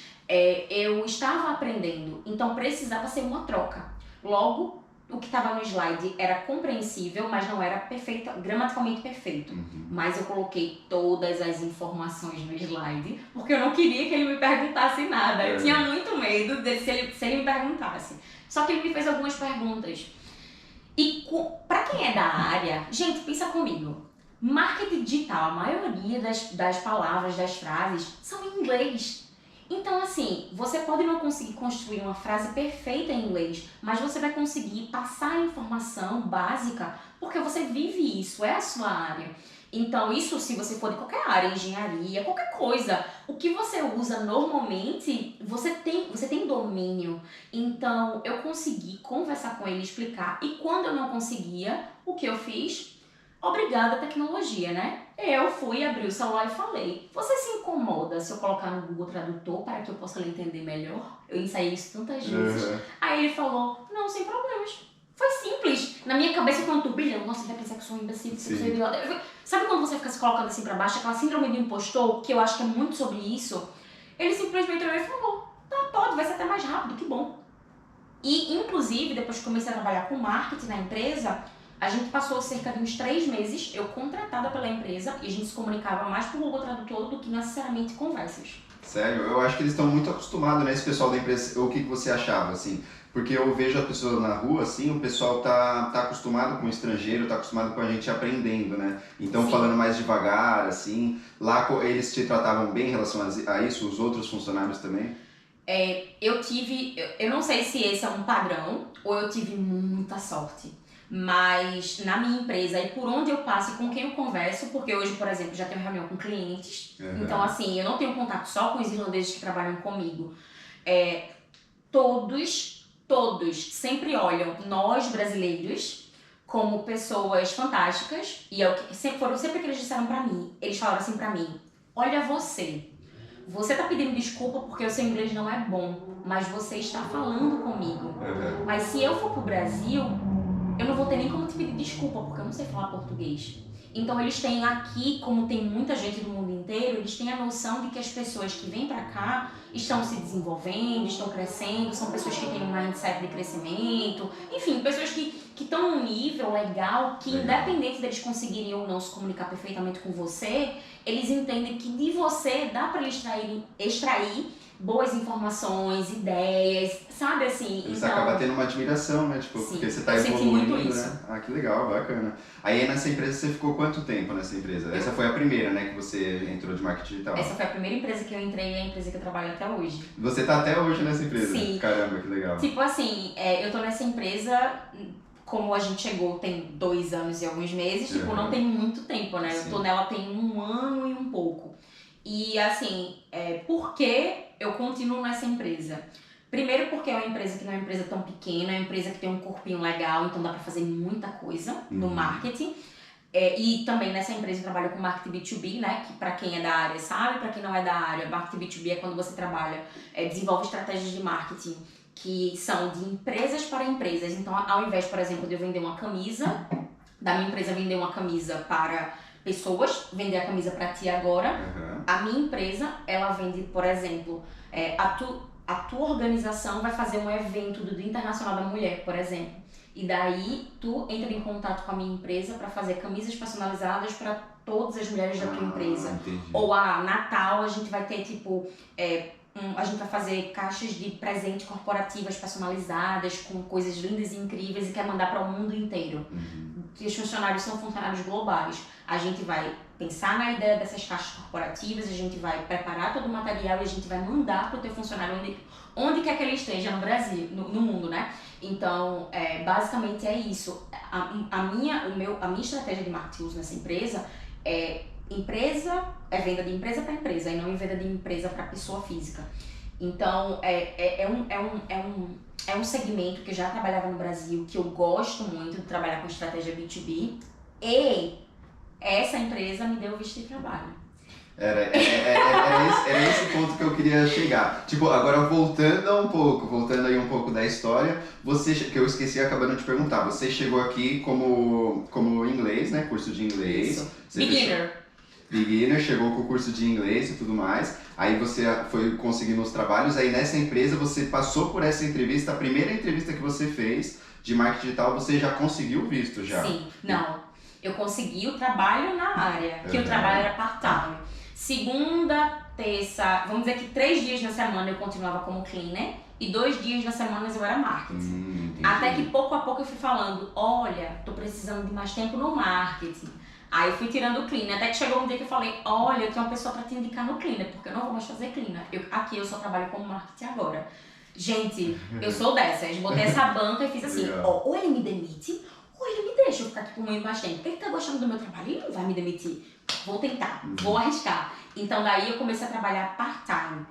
Eu estava aprendendo, então precisava ser uma troca. Logo, o que estava no slide era compreensível, mas não era perfeito, gramaticalmente perfeito. Mas eu coloquei todas as informações no slide, porque eu não queria que ele me perguntasse nada. Eu tinha muito medo de se ele me perguntasse. Só que ele me fez algumas perguntas. E pra quem é da área, gente, pensa comigo. Marketing digital, a maioria das palavras, das frases, são em inglês. Então, assim, você pode não conseguir construir uma frase perfeita em inglês, mas você vai conseguir passar a informação básica, porque você vive isso, é a sua área. Então, isso se você for de qualquer área, engenharia, qualquer coisa, o que você usa normalmente, você tem domínio. Então, eu consegui conversar com ele, explicar, e quando eu não conseguia, o que eu fiz? Obrigada, tecnologia, né? Eu fui abrir o celular e falei, você se incomoda se eu colocar no Google Tradutor para que eu possa lhe entender melhor? Eu ensaiei isso tantas vezes. Aí ele falou, não, sem problemas. Foi simples. Na minha cabeça foi um turbilhão. Nossa, ele vai pensar que eu sou um imbecil, que eu sou idiota. Sabe quando você fica se colocando assim pra baixo? Aquela síndrome do impostor, que eu acho que é muito sobre isso. Ele simplesmente olhou e falou, tá, pode, vai ser até mais rápido, que bom. E, inclusive, depois que comecei a trabalhar com marketing na empresa, a gente passou cerca de uns 3 meses, eu contratada pela empresa, e a gente se comunicava mais por Google Tradutor do que necessariamente conversas. Sério? Eu acho que eles estão muito acostumados, né, esse pessoal da empresa. O que você achava, assim? Porque eu vejo a pessoa na rua, assim, o pessoal tá acostumado com o estrangeiro, tá acostumado com a gente aprendendo, né? Então, falando mais devagar, assim. Lá eles te tratavam bem em relação a isso, os outros funcionários também? Eu não sei se esse é um padrão, ou eu tive muita sorte. Mas na minha empresa e por onde eu passo e com quem eu converso, porque hoje, por exemplo, já tenho reunião com clientes, então assim, eu não tenho contato só com os irlandeses que trabalham comigo. Todos sempre olham nós brasileiros como pessoas fantásticas, e foram sempre que eles disseram pra mim, eles falaram assim pra mim, olha você tá pedindo desculpa porque o seu inglês não é bom, mas você está falando comigo. Mas se eu for pro Brasil, eu não vou ter nem como te pedir desculpa, porque eu não sei falar português. Então eles têm aqui, como tem muita gente do mundo inteiro, eles têm a noção de que as pessoas que vêm pra cá estão se desenvolvendo, estão crescendo, são pessoas que têm um mindset de crescimento, enfim, pessoas que estão num nível legal, que independente deles conseguirem ou não se comunicar perfeitamente com você, eles entendem que de você dá pra eles extrair boas informações, ideias, sabe assim? Você acaba tendo uma admiração, né? Tipo, porque você tá evoluindo, né? Ah, que legal, bacana. Aí nessa empresa você ficou quanto tempo nessa empresa? Essa foi a primeira, né, que você entrou de marketing digital? Essa foi a primeira empresa que eu entrei e é a empresa que eu trabalho até hoje. Você tá até hoje nessa empresa? Sim. Caramba, que legal. Tipo assim, eu tô nessa empresa, como a gente chegou tem 2 anos e alguns meses, tipo, não tem muito tempo, né? Eu tô nela tem 1 ano e um pouco. E assim, por que eu continuo nessa empresa? Primeiro porque é uma empresa que não é uma empresa tão pequena, é uma empresa que tem um corpinho legal, então dá pra fazer muita coisa no marketing. E também nessa empresa eu trabalho com marketing B2B, né? Que pra quem é da área sabe, pra quem não é da área, marketing B2B é quando você trabalha, desenvolve estratégias de marketing que são de empresas para empresas. Então, ao invés, por exemplo, de eu vender uma camisa, da minha empresa vender uma camisa para pessoas, vender a camisa para ti agora, a minha empresa, ela vende, por exemplo, a tua organização vai fazer um evento do Dia Internacional da Mulher, por exemplo. E daí, tu entra em contato com a minha empresa para fazer camisas personalizadas para todas as mulheres da tua empresa. Entendi. Ou a Natal, a gente vai ter, tipo, a gente vai fazer caixas de presente corporativas personalizadas com coisas lindas e incríveis e quer mandar para o mundo inteiro. Que os funcionários são funcionários globais. A gente vai pensar na ideia dessas caixas corporativas, a gente vai preparar todo o material e a gente vai mandar para o teu funcionário onde quer que ele esteja no Brasil, no mundo, né? Então, basicamente é isso. A minha estratégia de marketing uso nessa empresa é venda de empresa para empresa e não venda de empresa para pessoa física. Então, é um segmento que eu já trabalhava no Brasil, que eu gosto muito de trabalhar com estratégia B2B, e essa empresa me deu visto de trabalho. Era esse ponto que eu queria chegar. Tipo, agora voltando aí um pouco da história, que eu esqueci acabando de perguntar, você chegou aqui como inglês, né? Curso de inglês. Isso. Beginner, chegou com o curso de inglês e tudo mais. Aí você foi conseguindo os trabalhos, aí nessa empresa você passou por essa entrevista, a primeira entrevista que você fez de marketing digital, você já conseguiu o visto já? Sim, não. Eu consegui o trabalho na área, que o trabalho era part-time. Segunda, terça, vamos dizer que 3 dias na semana eu continuava como cleaner e 2 dias na semana eu era marketing. Até que pouco a pouco eu fui falando, olha, tô precisando de mais tempo no marketing. Aí eu fui tirando o cleaner, até que chegou um dia que eu falei, olha, eu tenho uma pessoa pra te indicar no cleaner, porque eu não vou mais fazer cleaner. Aqui eu só trabalho como marketing agora. Gente, eu sou dessas, botei essa banca e fiz assim, ou ele me demite, ou ele me deixa eu ficar aqui por muito mais tempo. Porque ele tá gostando do meu trabalho, ele não vai me demitir. Vou tentar, vou arriscar. Então daí eu comecei a trabalhar part-time.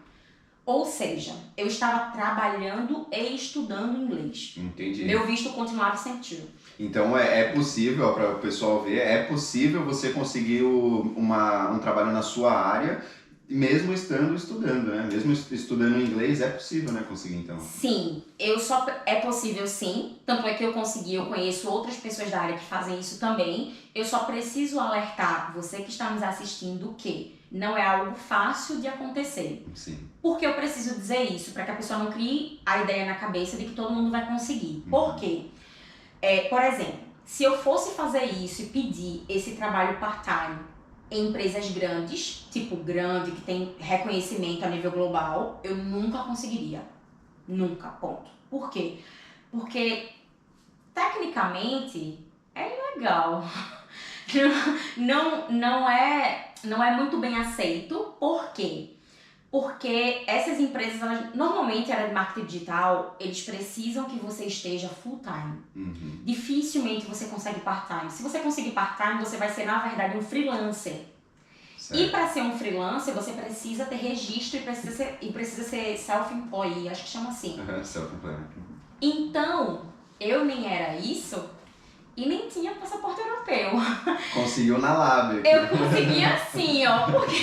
Ou seja, eu estava trabalhando e estudando inglês. Entendi. Meu visto continuava sem tiro. Então é possível, para o pessoal ver, é possível você conseguir um trabalho na sua área, mesmo estudando, né? Mesmo estudando inglês, é possível, né? Conseguir então. Sim, é possível sim. Tanto é que eu conheço outras pessoas da área que fazem isso também. Eu só preciso alertar você que está nos assistindo que não é algo fácil de acontecer. Sim. Porque eu preciso dizer isso, para que a pessoa não crie a ideia na cabeça de que todo mundo vai conseguir. Por quê? Por exemplo, se eu fosse fazer isso e pedir esse trabalho part-time em empresas grandes, tipo grande, que tem reconhecimento a nível global, eu nunca conseguiria. Nunca, ponto. Por quê? Porque, tecnicamente, é ilegal. Não é muito bem aceito. Por quê? Porque essas empresas, normalmente a área de marketing digital, eles precisam que você esteja full time. Dificilmente você consegue part-time. Se você conseguir part-time, você vai ser, na verdade, um freelancer. Certo. E para ser um freelancer, você precisa ter registro e precisa ser self-employee, acho que chama assim. Self-employed. Então, eu nem era isso e nem tinha passaporte europeu. Conseguiu na lábia. Eu consegui assim, ó, porque,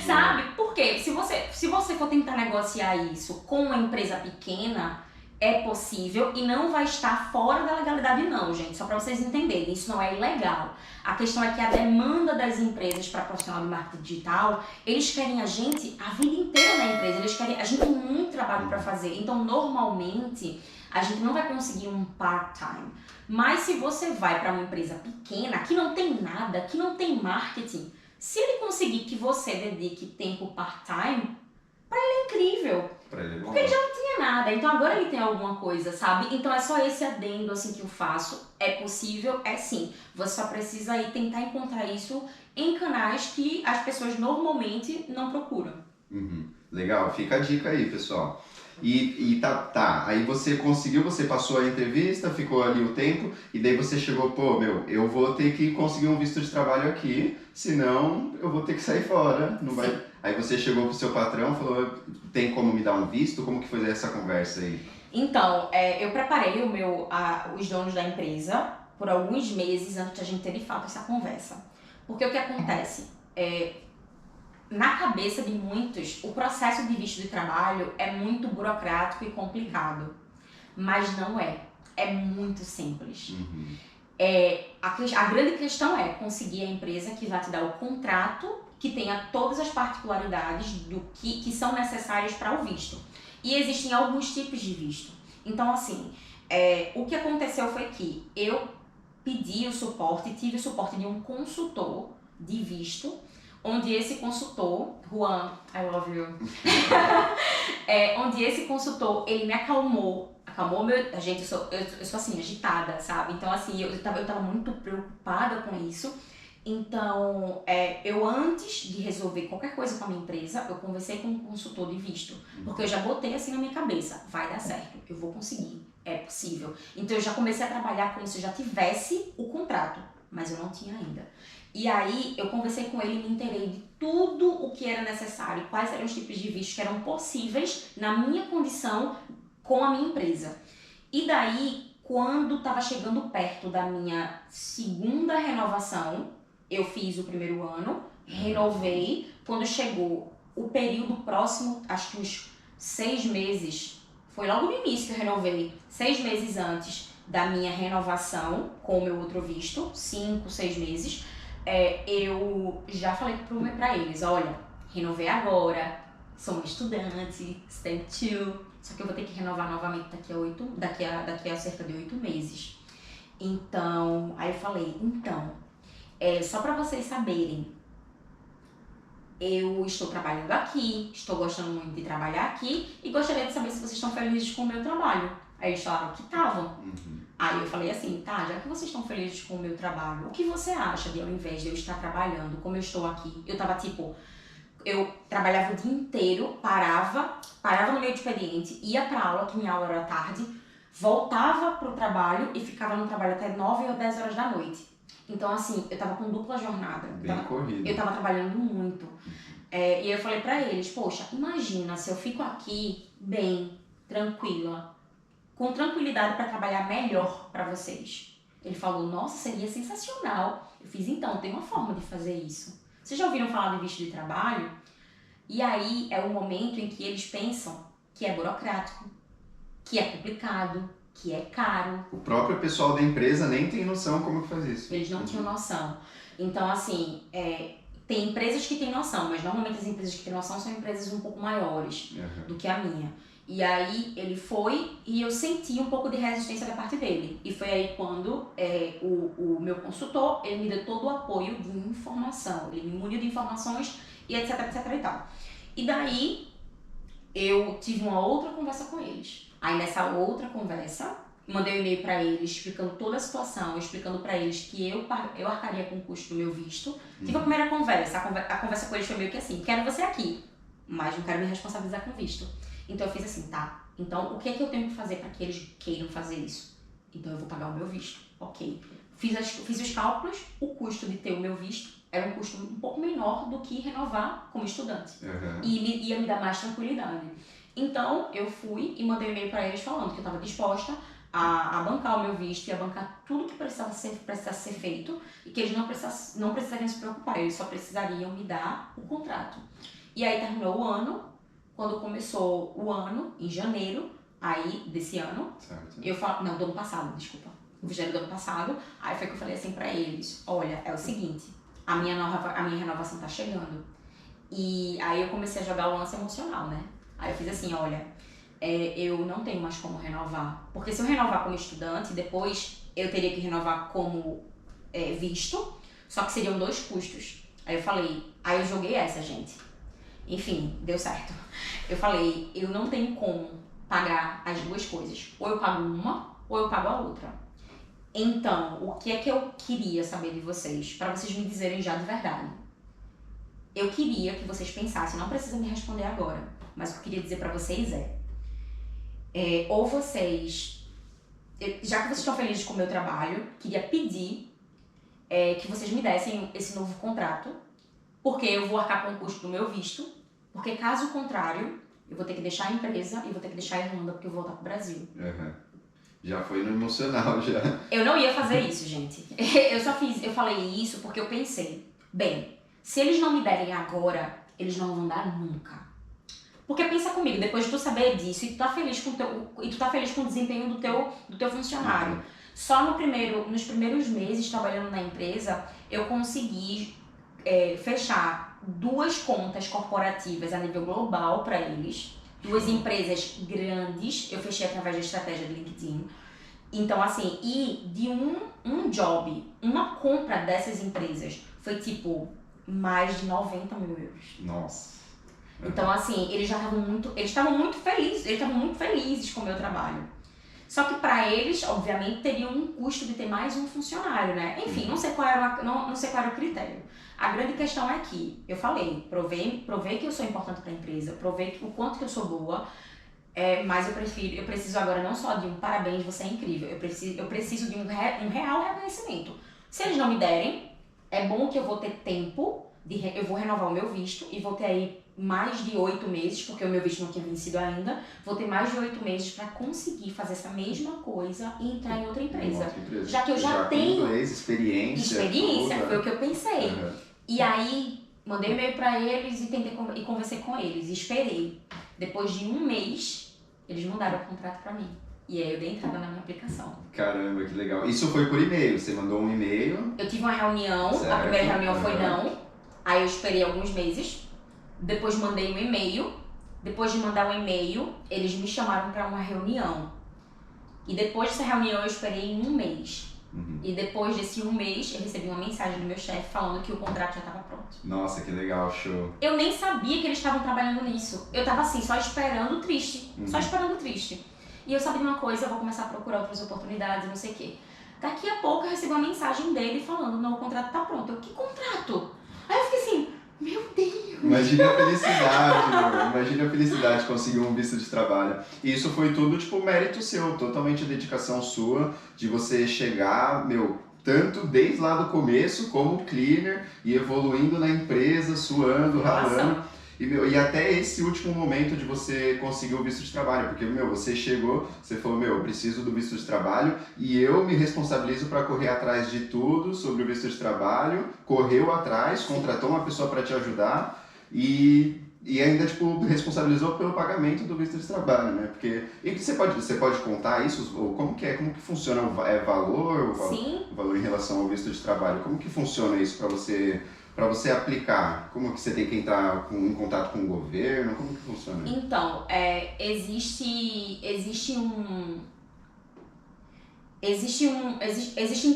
sabe? Porque se você for tentar negociar isso com uma empresa pequena, é possível e não vai estar fora da legalidade não, gente. Só para vocês entenderem, isso não é ilegal. A questão é que a demanda das empresas para profissional de marketing digital, eles querem a gente a vida inteira na empresa, a gente tem muito trabalho para fazer. Então, normalmente, a gente não vai conseguir um part-time. Mas se você vai para uma empresa pequena, que não tem nada, que não tem marketing, se ele conseguir que você dedique tempo part-time, para ele é incrível. Porque ele já não tinha nada, então agora ele tem alguma coisa, sabe? Então é só esse adendo assim que eu faço. É possível, é sim. Você só precisa aí tentar encontrar isso em canais que as pessoas normalmente não procuram. Legal, fica a dica aí, pessoal. E tá, aí você conseguiu, você passou a entrevista, ficou ali o tempo, e daí você chegou, eu vou ter que conseguir um visto de trabalho aqui, senão eu vou ter que sair fora, não vai... Aí você chegou pro seu patrão e falou, tem como me dar um visto? Como que foi essa conversa aí? Então, eu preparei os donos da empresa por alguns meses antes de a gente ter de fato essa conversa. Porque o que acontece? Na cabeça de muitos, o processo de visto de trabalho é muito burocrático e complicado. Mas não é. É muito simples. A grande questão é conseguir a empresa que vai te dar o contrato que tenha todas as particularidades do que são necessárias para o visto. E existem alguns tipos de visto. Então, assim, o que aconteceu foi que eu pedi o suporte, tive o suporte de um consultor de visto, onde esse consultor, Juan, I love you, onde esse consultor, ele me acalmou meu... Gente, eu sou assim, agitada, sabe? Então, assim, eu tava muito preocupada com isso. Então, eu antes de resolver qualquer coisa com a minha empresa, eu conversei com um consultor de visto. Porque eu já botei assim na minha cabeça, vai dar certo, eu vou conseguir, é possível. Então, eu já comecei a trabalhar como se eu já tivesse o contrato, mas eu não tinha ainda. E aí, eu conversei com ele e me inteirei de tudo o que era necessário, quais eram os tipos de vistos que eram possíveis na minha condição com a minha empresa. E daí, quando estava chegando perto da minha segunda renovação, eu fiz o primeiro ano, renovei. Quando chegou o período próximo, acho que uns 6 meses, foi logo no início que eu renovei, 6 meses antes da minha renovação com o meu outro visto, 5, 6 meses, eu já falei pra eles, olha, renovei agora, sou uma estudante, STEM 2, só que eu vou ter que renovar novamente daqui a cerca de 8 meses. Então, aí eu falei, só para vocês saberem, eu estou trabalhando aqui, estou gostando muito de trabalhar aqui e gostaria de saber se vocês estão felizes com o meu trabalho. Aí eles falaram que estavam. Aí eu falei assim, tá, já que vocês estão felizes com o meu trabalho, o que você acha de ao invés de eu estar trabalhando como eu estou aqui? Eu tava eu trabalhava o dia inteiro, parava no meio do expediente, ia pra aula, que minha aula era à tarde, voltava pro trabalho e ficava no trabalho até 9 ou 10 horas da noite. Então, assim, eu tava com dupla jornada. Bem corrido. Eu tava trabalhando muito. E eu falei pra eles, poxa, imagina se eu fico aqui bem, tranquila, com tranquilidade pra trabalhar melhor pra vocês. Ele falou, nossa, seria sensacional. Eu fiz, então, tem uma forma de fazer isso. Vocês já ouviram falar de visto de trabalho? E aí é o momento em que eles pensam que é burocrático, que é complicado, que é caro. O próprio pessoal da empresa nem tem noção como que faz isso. Eles não tinham noção. Então, assim, tem empresas que têm noção, mas normalmente as empresas que têm noção são empresas um pouco maiores do que a minha. E aí ele foi e eu senti um pouco de resistência da parte dele. E foi aí quando o meu consultor, ele me deu todo o apoio de informação. Ele me muniu de informações e etc, etc e tal. E daí eu tive uma outra conversa com eles. Aí nessa outra conversa, mandei um e-mail pra eles explicando toda a situação, explicando pra eles que eu arcaria com o custo do meu visto. Tive a primeira conversa, a conversa com eles foi meio que assim, quero você aqui, mas não quero me responsabilizar com o visto. Então eu fiz assim, tá, então o que é que eu tenho que fazer pra que eles queiram fazer isso? Então eu vou pagar o meu visto, ok. Fiz os cálculos, o custo de ter o meu visto era um custo um pouco menor do que renovar como estudante. E ia me dar mais tranquilidade. Então, eu fui e mandei um e-mail para eles falando que eu estava disposta a bancar o meu visto e a bancar tudo que precisasse ser feito e que eles não precisariam se preocupar, eles só precisariam me dar o contrato. E aí terminou o ano, quando começou o ano, em janeiro, aí desse ano, do ano passado, desculpa, o janeiro do ano passado, aí foi que eu falei assim para eles, olha, é o seguinte, a minha renovação tá chegando. E aí eu comecei a jogar o lance emocional, né? Aí eu fiz assim, olha, eu não tenho mais como renovar. Porque se eu renovar como estudante, depois eu teria que renovar como visto, só que seriam 2 custos. Aí eu joguei essa, gente. Enfim, deu certo. Eu falei, eu não tenho como pagar as 2 coisas. Ou eu pago uma, ou eu pago a outra. Então, o que é que eu queria saber de vocês? Pra vocês me dizerem já de verdade. Eu queria que vocês pensassem, não precisa me responder agora, mas o que eu queria dizer pra vocês ou vocês, já que vocês estão felizes com o meu trabalho, queria pedir que vocês me dessem esse novo contrato, porque eu vou arcar com o custo do meu visto, porque caso contrário, eu vou ter que deixar a empresa e vou ter que deixar a Irlanda porque eu vou voltar pro Brasil. Já foi no emocional, já. Eu não ia fazer isso, gente. Eu falei isso porque eu pensei, bem, se eles não me derem agora, eles não vão dar nunca. Porque pensa comigo, depois de tu saber disso e tu tá feliz com o desempenho do teu funcionário. Só nos primeiros meses trabalhando na empresa, eu consegui fechar 2 contas corporativas a nível global para eles. 2 empresas grandes, eu fechei através da estratégia de LinkedIn. Então, assim, e de um job, uma compra dessas empresas foi tipo mais de 90 mil euros. Nossa. Então, assim, eles estavam muito felizes com o meu trabalho. Só que para eles, obviamente, teria um custo de ter mais um funcionário, né? Enfim, não sei qual era o critério. A grande questão é que, eu falei, provei que eu sou importante para a empresa, provei o quanto que eu sou boa, mas eu preciso agora não só de um parabéns, você é incrível, eu preciso de um real reconhecimento. Se eles não me derem, é bom que eu vou ter tempo, eu vou renovar o meu visto e vou ter aí mais de 8 meses, porque o meu visto não tinha vencido ainda, vou ter mais de 8 meses para conseguir fazer essa mesma coisa e entrar em outra empresa. Já que eu já tenho inglês, experiência, foi o que eu pensei. E aí, mandei e-mail para eles e conversei com eles, e esperei. Depois de um mês, eles mandaram o contrato para mim. E aí eu dei entrada na minha aplicação. Caramba, que legal. Isso foi por e-mail? Você mandou um e-mail? Eu tive uma reunião, certo. A primeira reunião foi não. Aí eu esperei alguns meses. Depois mandei um e-mail. Depois de mandar um e-mail, eles me chamaram para uma reunião. E depois dessa reunião eu esperei um mês. E depois desse um mês, eu recebi uma mensagem do meu chefe falando que o contrato já estava pronto. Nossa, que legal, show. Eu nem sabia que eles estavam trabalhando nisso. Eu tava assim, só esperando triste. Só esperando triste. E eu sabia de uma coisa, eu vou começar a procurar outras oportunidades, não sei o quê. Daqui a pouco eu recebi uma mensagem dele falando, não, o contrato tá pronto. Eu, que contrato? Aí eu fiquei assim, meu Deus! Imagina a felicidade, meu. Imagina a felicidade de conseguir um visto de trabalho. E isso foi tudo, tipo, mérito seu, totalmente dedicação sua, de você chegar, tanto desde lá do começo, como cleaner, e evoluindo na empresa, suando, ralando. E até esse último momento de você conseguir o visto de trabalho, porque, você chegou, você falou, eu preciso do visto de trabalho e eu me responsabilizo para correr atrás de tudo sobre o visto de trabalho, correu atrás, contratou uma pessoa para te ajudar e ainda, responsabilizou pelo pagamento do visto de trabalho, né? Porque, e você pode contar isso? Ou como que funciona? Sim. O valor em relação ao visto de trabalho? Como que funciona isso para você aplicar? Como que você tem que entrar em contato com o governo? Como que funciona? Então, existem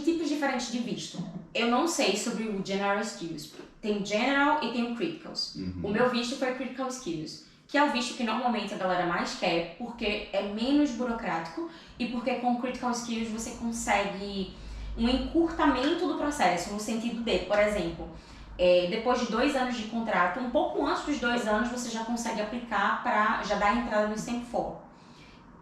tipos diferentes de visto. Eu não sei sobre o General Skills. Tem o General e tem o Criticals. O meu visto foi Critical Skills, que é o visto que normalmente a galera mais quer, porque é menos burocrático e porque com o Critical Skills você consegue um encurtamento do processo, no sentido de, por exemplo, depois de 2 anos de contrato, um pouco antes dos 2 anos, você já consegue aplicar para já dar entrada no Stamp 4.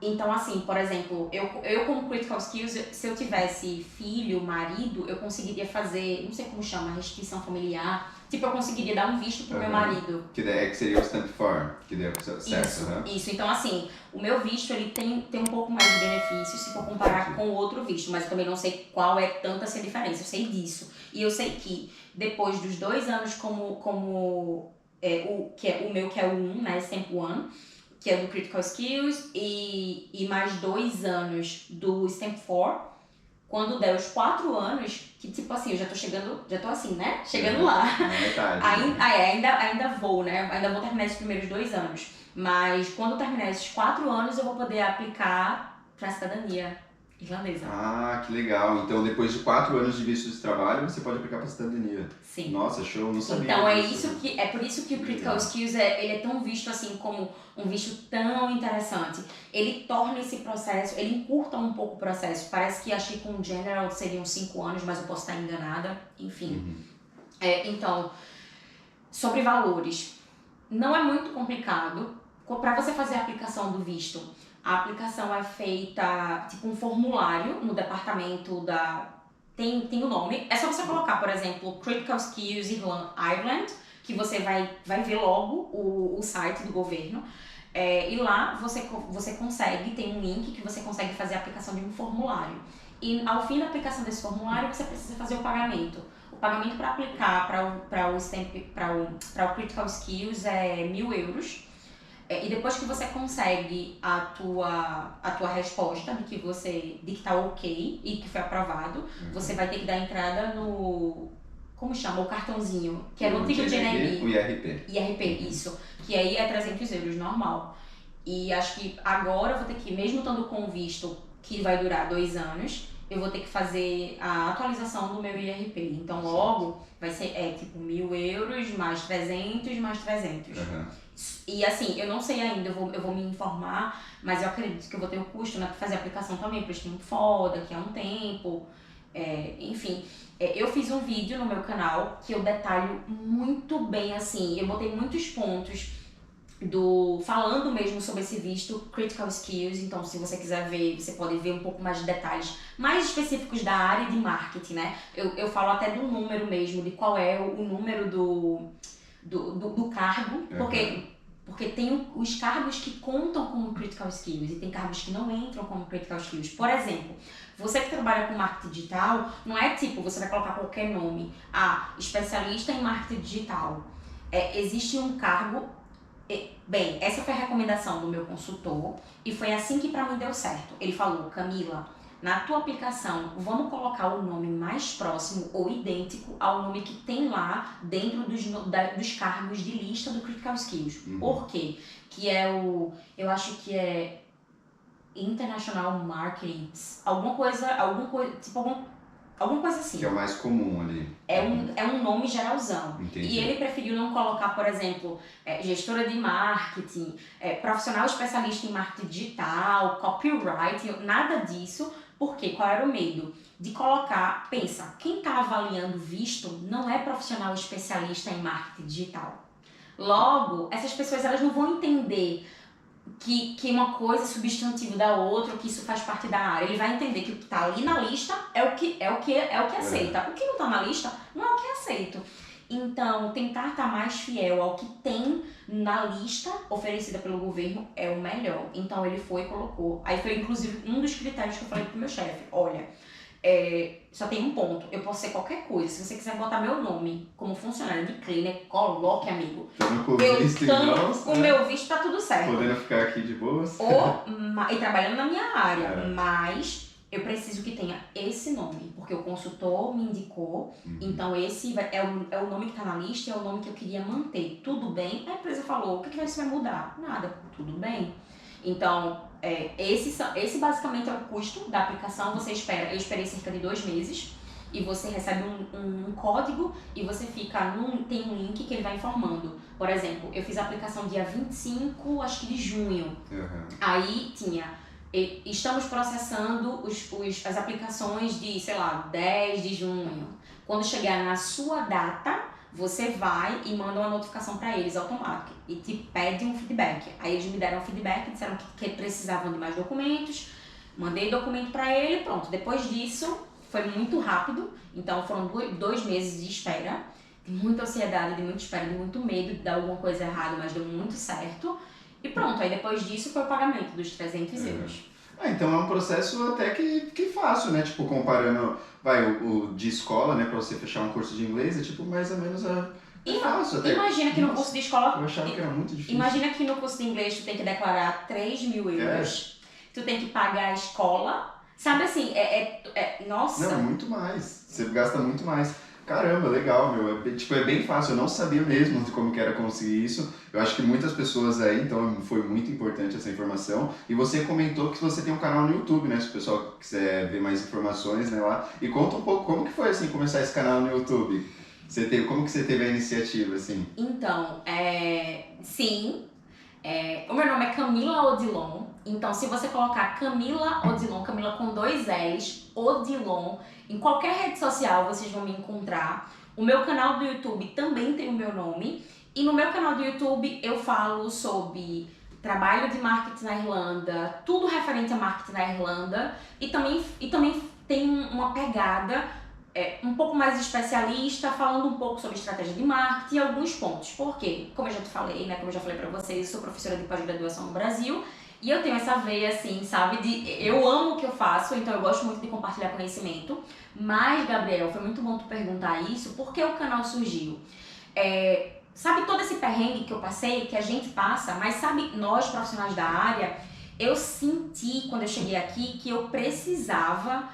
Então, assim, por exemplo, eu como Critical Skills, se eu tivesse filho, marido, eu conseguiria fazer, não sei como chama, restrição familiar. Tipo, eu conseguiria dar um visto pro meu marido. Que seria o Stamp 4, que deu certo, Isso. Então, assim, o meu visto, ele tem um pouco mais de benefícios se for comparar com o outro visto, mas eu também não sei qual é tanta essa diferença, eu sei disso. E eu sei que depois dos 2 anos o meu, que é o 1, né, Stamp 1, que é do Critical Skills, e mais 2 anos do Stamp 4, quando der os 4 anos, que tipo assim, eu já tô assim, né? Chegando lá. Metade, ainda vou, né? Ainda vou terminar esses primeiros 2 anos. Mas quando terminar esses 4 anos, eu vou poder aplicar pra cidadania irlandesa. Ah, que legal. Então, depois de 4 anos de visto de trabalho, você pode aplicar para cidadania. Sim. Nossa, show, não sabia. Então, é por isso que o Critical Skills ele é tão visto assim como um visto tão interessante. Ele torna esse processo, ele encurta um pouco o processo. Parece que achei que com o General seriam 5 anos, mas eu posso estar enganada. Enfim. Então, sobre valores. Não é muito complicado. Para você fazer a aplicação do visto, a aplicação é feita, tipo um formulário no departamento tem o nome. É só você colocar, por exemplo, Critical Skills Ireland, que você vai ver logo o site do governo. E lá você consegue, tem um link que você consegue fazer a aplicação de um formulário. E ao fim da aplicação desse formulário, você precisa fazer o pagamento. O pagamento para aplicar para o Critical Skills é 1.000 euros. E depois que você consegue a tua resposta de que tá ok e que foi aprovado, você vai ter que dar entrada no... Como chama? O cartãozinho, que é no antigo GNB. O IRP. IRP, isso. Que aí é 300 euros, normal. E acho que agora eu vou ter que, mesmo estando com visto que vai durar 2 anos, eu vou ter que fazer a atualização do meu IRP. Então logo vai ser tipo 1.000 euros mais 300 mais 300. Uhum. E assim, eu não sei ainda, eu vou me informar, mas eu acredito que eu vou ter o custo, né, pra fazer a aplicação também, porque tem um foda, que é um tempo, enfim. Eu fiz um vídeo no meu canal que eu detalho muito bem, assim, eu botei muitos pontos falando mesmo sobre esse visto Critical Skills. Então se você quiser ver, você pode ver um pouco mais de detalhes mais específicos da área de marketing, né? Eu falo até do número mesmo, de qual é o número do cargo, porque tem os cargos que contam como Critical Skills e tem cargos que não entram como Critical Skills. Por exemplo, você que trabalha com marketing digital, não é tipo, você vai colocar qualquer nome, especialista em marketing digital. Existe um cargo. Bem, essa foi a recomendação do meu consultor e foi assim que pra mim deu certo. Ele falou: Camila, na tua aplicação, vamos colocar o nome mais próximo ou idêntico ao nome que tem lá dentro dos cargos de lista do Critical Skills. Por quê? Que é eu acho que é International Marketing, alguma coisa assim. Que é o mais comum ali. É um nome geralzão. Entendi. E ele preferiu não colocar, por exemplo, gestora de marketing, profissional especialista em marketing digital, copyright, nada disso. Por quê? Qual era o medo? De colocar, pensa, quem está avaliando visto não é profissional especialista em marketing digital. Logo, essas pessoas elas não vão entender que uma coisa é substantivo da outra, que isso faz parte da área. Ele vai entender que o que está ali na lista é o que aceita. O que não está na lista não é o que é aceito. Então, tentar estar mais fiel ao que tem na lista oferecida pelo governo é o melhor. Então, ele foi e colocou. Aí foi, inclusive, um dos critérios que eu falei pro meu chefe. Olha, só tem um ponto. Eu posso ser qualquer coisa. Se você quiser botar meu nome como funcionário de clínica, coloque, amigo. Com o meu visto, tá tudo certo. Podendo ficar aqui de boas. E trabalhando na minha área. Mas eu preciso que tenha esse nome, porque o consultor me indicou, então esse é o nome que está na lista, é o nome que eu queria manter. Tudo bem? A empresa falou: o que vai mudar? Nada, tudo bem. Então, esse basicamente é o custo da aplicação. Eu esperei cerca de 2 meses, e você recebe um código e você tem um link que ele vai informando. Por exemplo, eu fiz a aplicação dia 25, acho que de junho. Aí tinha: estamos processando as aplicações de, sei lá, 10 de junho. Quando chegar na sua data, você vai e manda uma notificação para eles automática e te pede um feedback. Aí eles me deram um feedback, disseram que precisavam de mais documentos, mandei documento para ele, pronto. Depois disso, foi muito rápido, então foram 2 meses de espera, de muita ansiedade, de muita espera, de muito medo de dar alguma coisa errada, mas deu muito certo. E pronto, aí depois disso foi o pagamento dos 300 euros. Então é um processo até que fácil, né? Tipo, comparando, o de escola, né? Pra você fechar um curso de inglês, é tipo mais ou menos fácil até. Imagina que no curso de escola... Eu achava que era muito difícil. Imagina que no curso de inglês tu tem que declarar 3.000 euros, tu tem que pagar a escola, sabe assim, nossa... Não, é muito mais, você gasta muito mais. Caramba, legal, meu. É bem fácil, eu não sabia mesmo de como que era conseguir isso. Eu acho que muitas pessoas aí, então foi muito importante essa informação. E você comentou que você tem um canal no YouTube, né? Se o pessoal quiser ver mais informações, né, lá. E conta um pouco como que foi, assim, começar esse canal no YouTube. Como que você teve a iniciativa, assim? Então, sim. O meu nome é Camila Odilon. Então, se você colocar Camila Odilon, Camila com 2 L's, Odilon, em qualquer rede social vocês vão me encontrar. O meu canal do YouTube também tem o meu nome. E no meu canal do YouTube eu falo sobre trabalho de marketing na Irlanda, tudo referente a marketing na Irlanda. E também tem uma pegada um pouco mais especialista, falando um pouco sobre estratégia de marketing e alguns pontos. Por quê? Como eu já te falei, né? Como eu já falei pra vocês, eu sou professora de pós-graduação no Brasil. E eu tenho essa veia, assim, sabe, eu amo o que eu faço, então eu gosto muito de compartilhar conhecimento. Mas, Gabriel, foi muito bom tu perguntar isso, porque o canal surgiu. Sabe todo esse perrengue que eu passei, que a gente passa, mas sabe, nós profissionais da área, eu senti, quando eu cheguei aqui, que eu precisava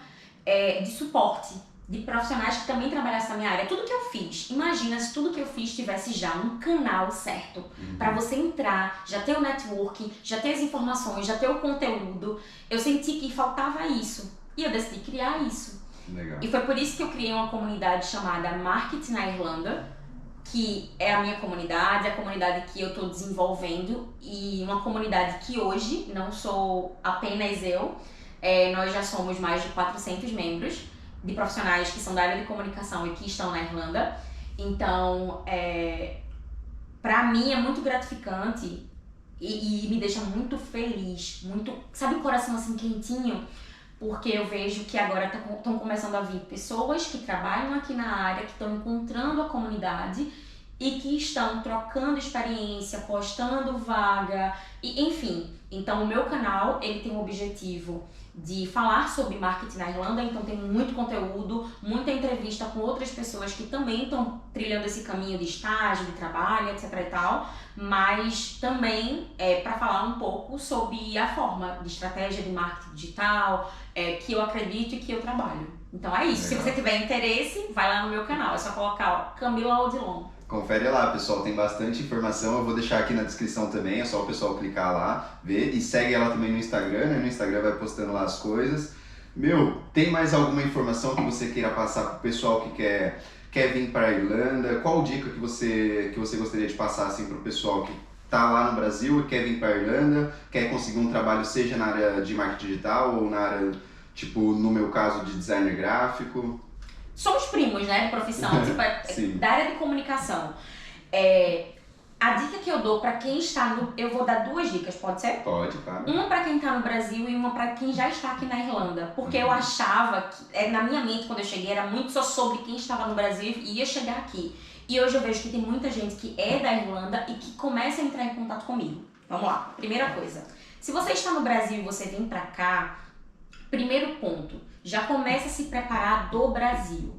de suporte, de profissionais que também trabalhassem na minha área. Tudo que eu fiz, imagina se tudo que eu fiz tivesse já um canal certo, para você entrar, já ter o networking, já ter as informações, já ter o conteúdo. Eu senti que faltava isso. E eu decidi criar isso. Legal. E foi por isso que eu criei uma comunidade chamada Marketing na Irlanda, que é a minha comunidade, a comunidade que eu estou desenvolvendo, e uma comunidade que hoje não sou apenas eu, nós já somos mais de 400 membros de profissionais que são da área de comunicação e que estão na Irlanda. Então, para mim é muito gratificante e me deixa muito feliz, muito, sabe, o coração assim quentinho, porque eu vejo que agora estão começando a vir pessoas que trabalham aqui na área, que estão encontrando a comunidade e que estão trocando experiência, postando vaga, e enfim. Então o meu canal, ele tem o objetivo de falar sobre marketing na Irlanda, então tem muito conteúdo, muita entrevista com outras pessoas que também estão trilhando esse caminho de estágio, de trabalho, etc e tal, mas também para falar um pouco sobre a forma de estratégia de marketing digital, que eu acredito e que eu trabalho. Então é isso. Legal. Se você tiver interesse, vai lá no meu canal, é só colocar Camila Odilon. Confere lá, pessoal, tem bastante informação, eu vou deixar aqui na descrição também, é só o pessoal clicar lá, ver, e segue ela também no Instagram, né? No Instagram vai postando lá as coisas. Meu, tem mais alguma informação que você queira passar pro pessoal que quer vir para a Irlanda? Qual dica que você gostaria de passar assim pro pessoal que tá lá no Brasil e quer vir para a Irlanda, quer conseguir um trabalho seja na área de marketing digital ou na área, tipo, no meu caso, de designer gráfico? Somos primos, né, de profissão, tipo, da área de comunicação. A dica que eu dou pra quem está eu vou dar 2 dicas, pode ser? Pode, claro. Uma pra quem tá no Brasil e uma pra quem já está aqui na Irlanda. Porque eu achava que, na minha mente, quando eu cheguei, era muito só sobre quem estava no Brasil e ia chegar aqui. E hoje eu vejo que tem muita gente que é da Irlanda e que começa a entrar em contato comigo. Vamos lá, primeira coisa. Se você está no Brasil e você vem pra cá, primeiro ponto, já começa a se preparar do Brasil.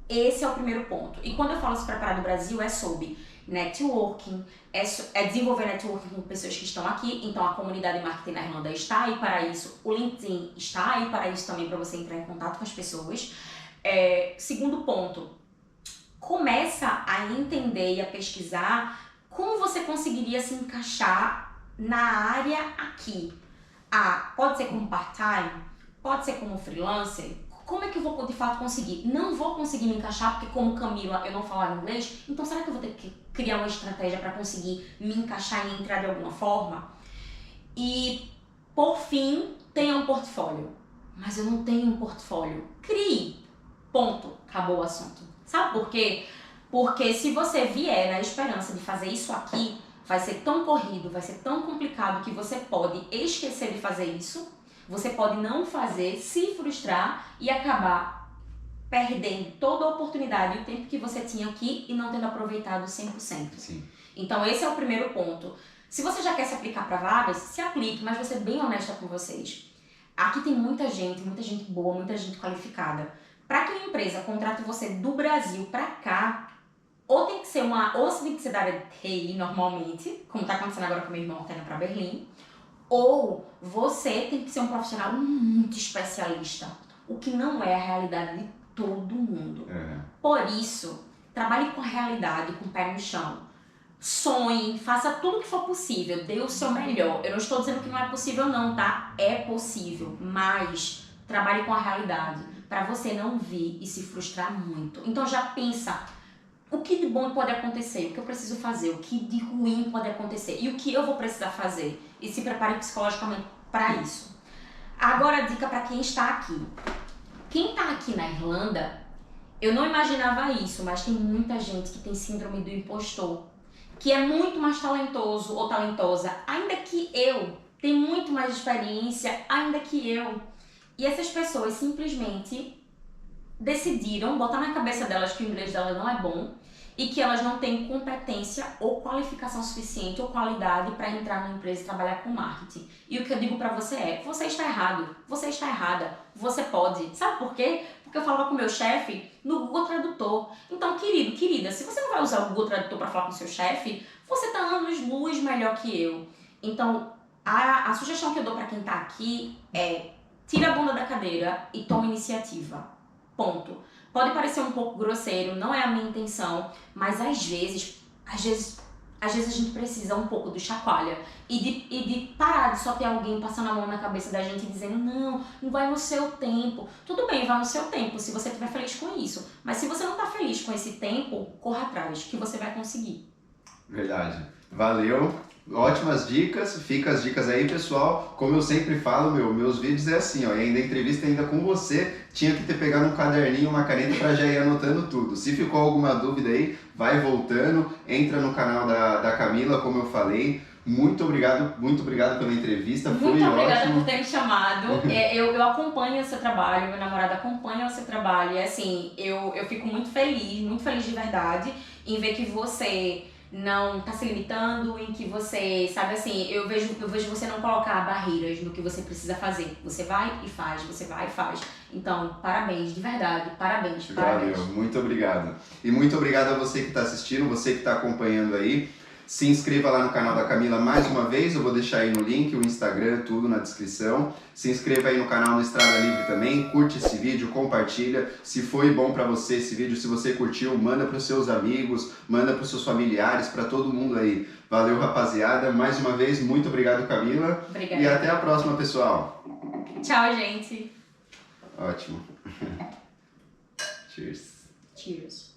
Esse é o primeiro ponto. E quando eu falo se preparar do Brasil, é sobre networking, é desenvolver networking com pessoas que estão aqui. Então a comunidade de marketing na Irlanda está aí para isso. O LinkedIn está aí para isso também, para você entrar em contato com as pessoas. Segundo ponto, começa a entender e a pesquisar como você conseguiria se encaixar na área aqui. Pode ser como part-time, pode ser como freelancer. Como é que eu vou de fato conseguir? Não vou conseguir me encaixar porque como Camila eu não falava inglês, então será que eu vou ter que criar uma estratégia para conseguir me encaixar e entrar de alguma forma? E por fim, tenha um portfólio. Mas eu não tenho um portfólio. Crie. Ponto. Acabou o assunto. Sabe por quê? Porque se você vier na esperança de fazer isso aqui, vai ser tão corrido, vai ser tão complicado que você pode esquecer de fazer isso. Você pode não fazer, se frustrar e acabar perdendo toda a oportunidade e o tempo que você tinha aqui e não tendo aproveitado 100%. Sim. Então esse é o primeiro ponto. Se você já quer se aplicar para vagas, se aplique, mas vou ser bem honesta com vocês. Aqui tem muita gente boa, muita gente qualificada. Para que uma empresa contrate você do Brasil para cá, ou você tem que ser da área de TI normalmente, como está acontecendo agora com meu irmão que está indo para Berlim, ou você tem que ser um profissional muito especialista, o que não é a realidade de todo mundo. Por isso, trabalhe com a realidade, com o pé no chão. Sonhe, faça tudo o que for possível, dê o seu melhor. Eu não estou dizendo que não é possível não, tá? É possível, mas trabalhe com a realidade, para você não vir e se frustrar muito. Então já pensa, o que de bom pode acontecer, o que eu preciso fazer, o que de ruim pode acontecer e o que eu vou precisar fazer. E se prepare psicologicamente para isso. Agora a dica para quem está aqui. Quem está aqui na Irlanda, eu não imaginava isso, mas tem muita gente que tem síndrome do impostor, que é muito mais talentoso ou talentosa, ainda que eu, tem muito mais experiência, ainda que eu. E essas pessoas simplesmente decidiram botar na cabeça delas que o inglês dela não é bom e que elas não têm competência ou qualificação suficiente ou qualidade para entrar numa empresa e trabalhar com marketing. E o que eu digo para você é, você está errado, você está errada, você pode. Sabe por quê? Porque eu falava com o meu chefe no Google Tradutor. Então, querido, querida, se você não vai usar o Google Tradutor para falar com o seu chefe, você está anos-luz melhor que eu. Então, a sugestão que eu dou para quem está aqui é, tira a bunda da cadeira e toma iniciativa. Ponto. Pode parecer um pouco grosseiro, não é a minha intenção, mas às vezes às vezes a gente precisa um pouco do chacoalha e de parar de só ter alguém passando a mão na cabeça da gente e dizendo não vai no seu tempo. Tudo bem, vai no seu tempo, se você estiver feliz com isso. Mas se você não tá feliz com esse tempo, corra atrás, que você vai conseguir. Verdade. Valeu. Ótimas dicas, fica as dicas aí, pessoal. Como eu sempre falo, meus vídeos é assim, ó, e ainda a entrevista ainda com você, tinha que ter pegado um caderninho, uma caneta para já ir anotando tudo. Se ficou alguma dúvida aí, vai voltando, entra no canal da Camila, como eu falei. Muito obrigado pela entrevista, foi muito obrigada ótimo. por ter me chamado. Eu acompanho o seu trabalho, meu namorado acompanha o seu trabalho, e assim, eu fico muito feliz de verdade, em ver que você não tá se limitando, em que você, sabe assim, eu vejo você não colocar barreiras no que você precisa fazer. Você vai e faz, você vai e faz. Então, parabéns, de verdade, parabéns. Valeu, muito obrigado. E muito obrigado a você que está assistindo, você que está acompanhando aí. Se inscreva lá no canal da Camila mais uma vez, eu vou deixar aí no link, o Instagram, tudo na descrição. Se inscreva aí no canal no Estrada Livre também, curte esse vídeo, compartilha. Se foi bom para você esse vídeo, se você curtiu, manda para os seus amigos, manda para os seus familiares, para todo mundo aí. Valeu, rapaziada. Mais uma vez, muito obrigado, Camila. Obrigada. E até a próxima, pessoal. Tchau, gente. Ótimo. Cheers. Cheers.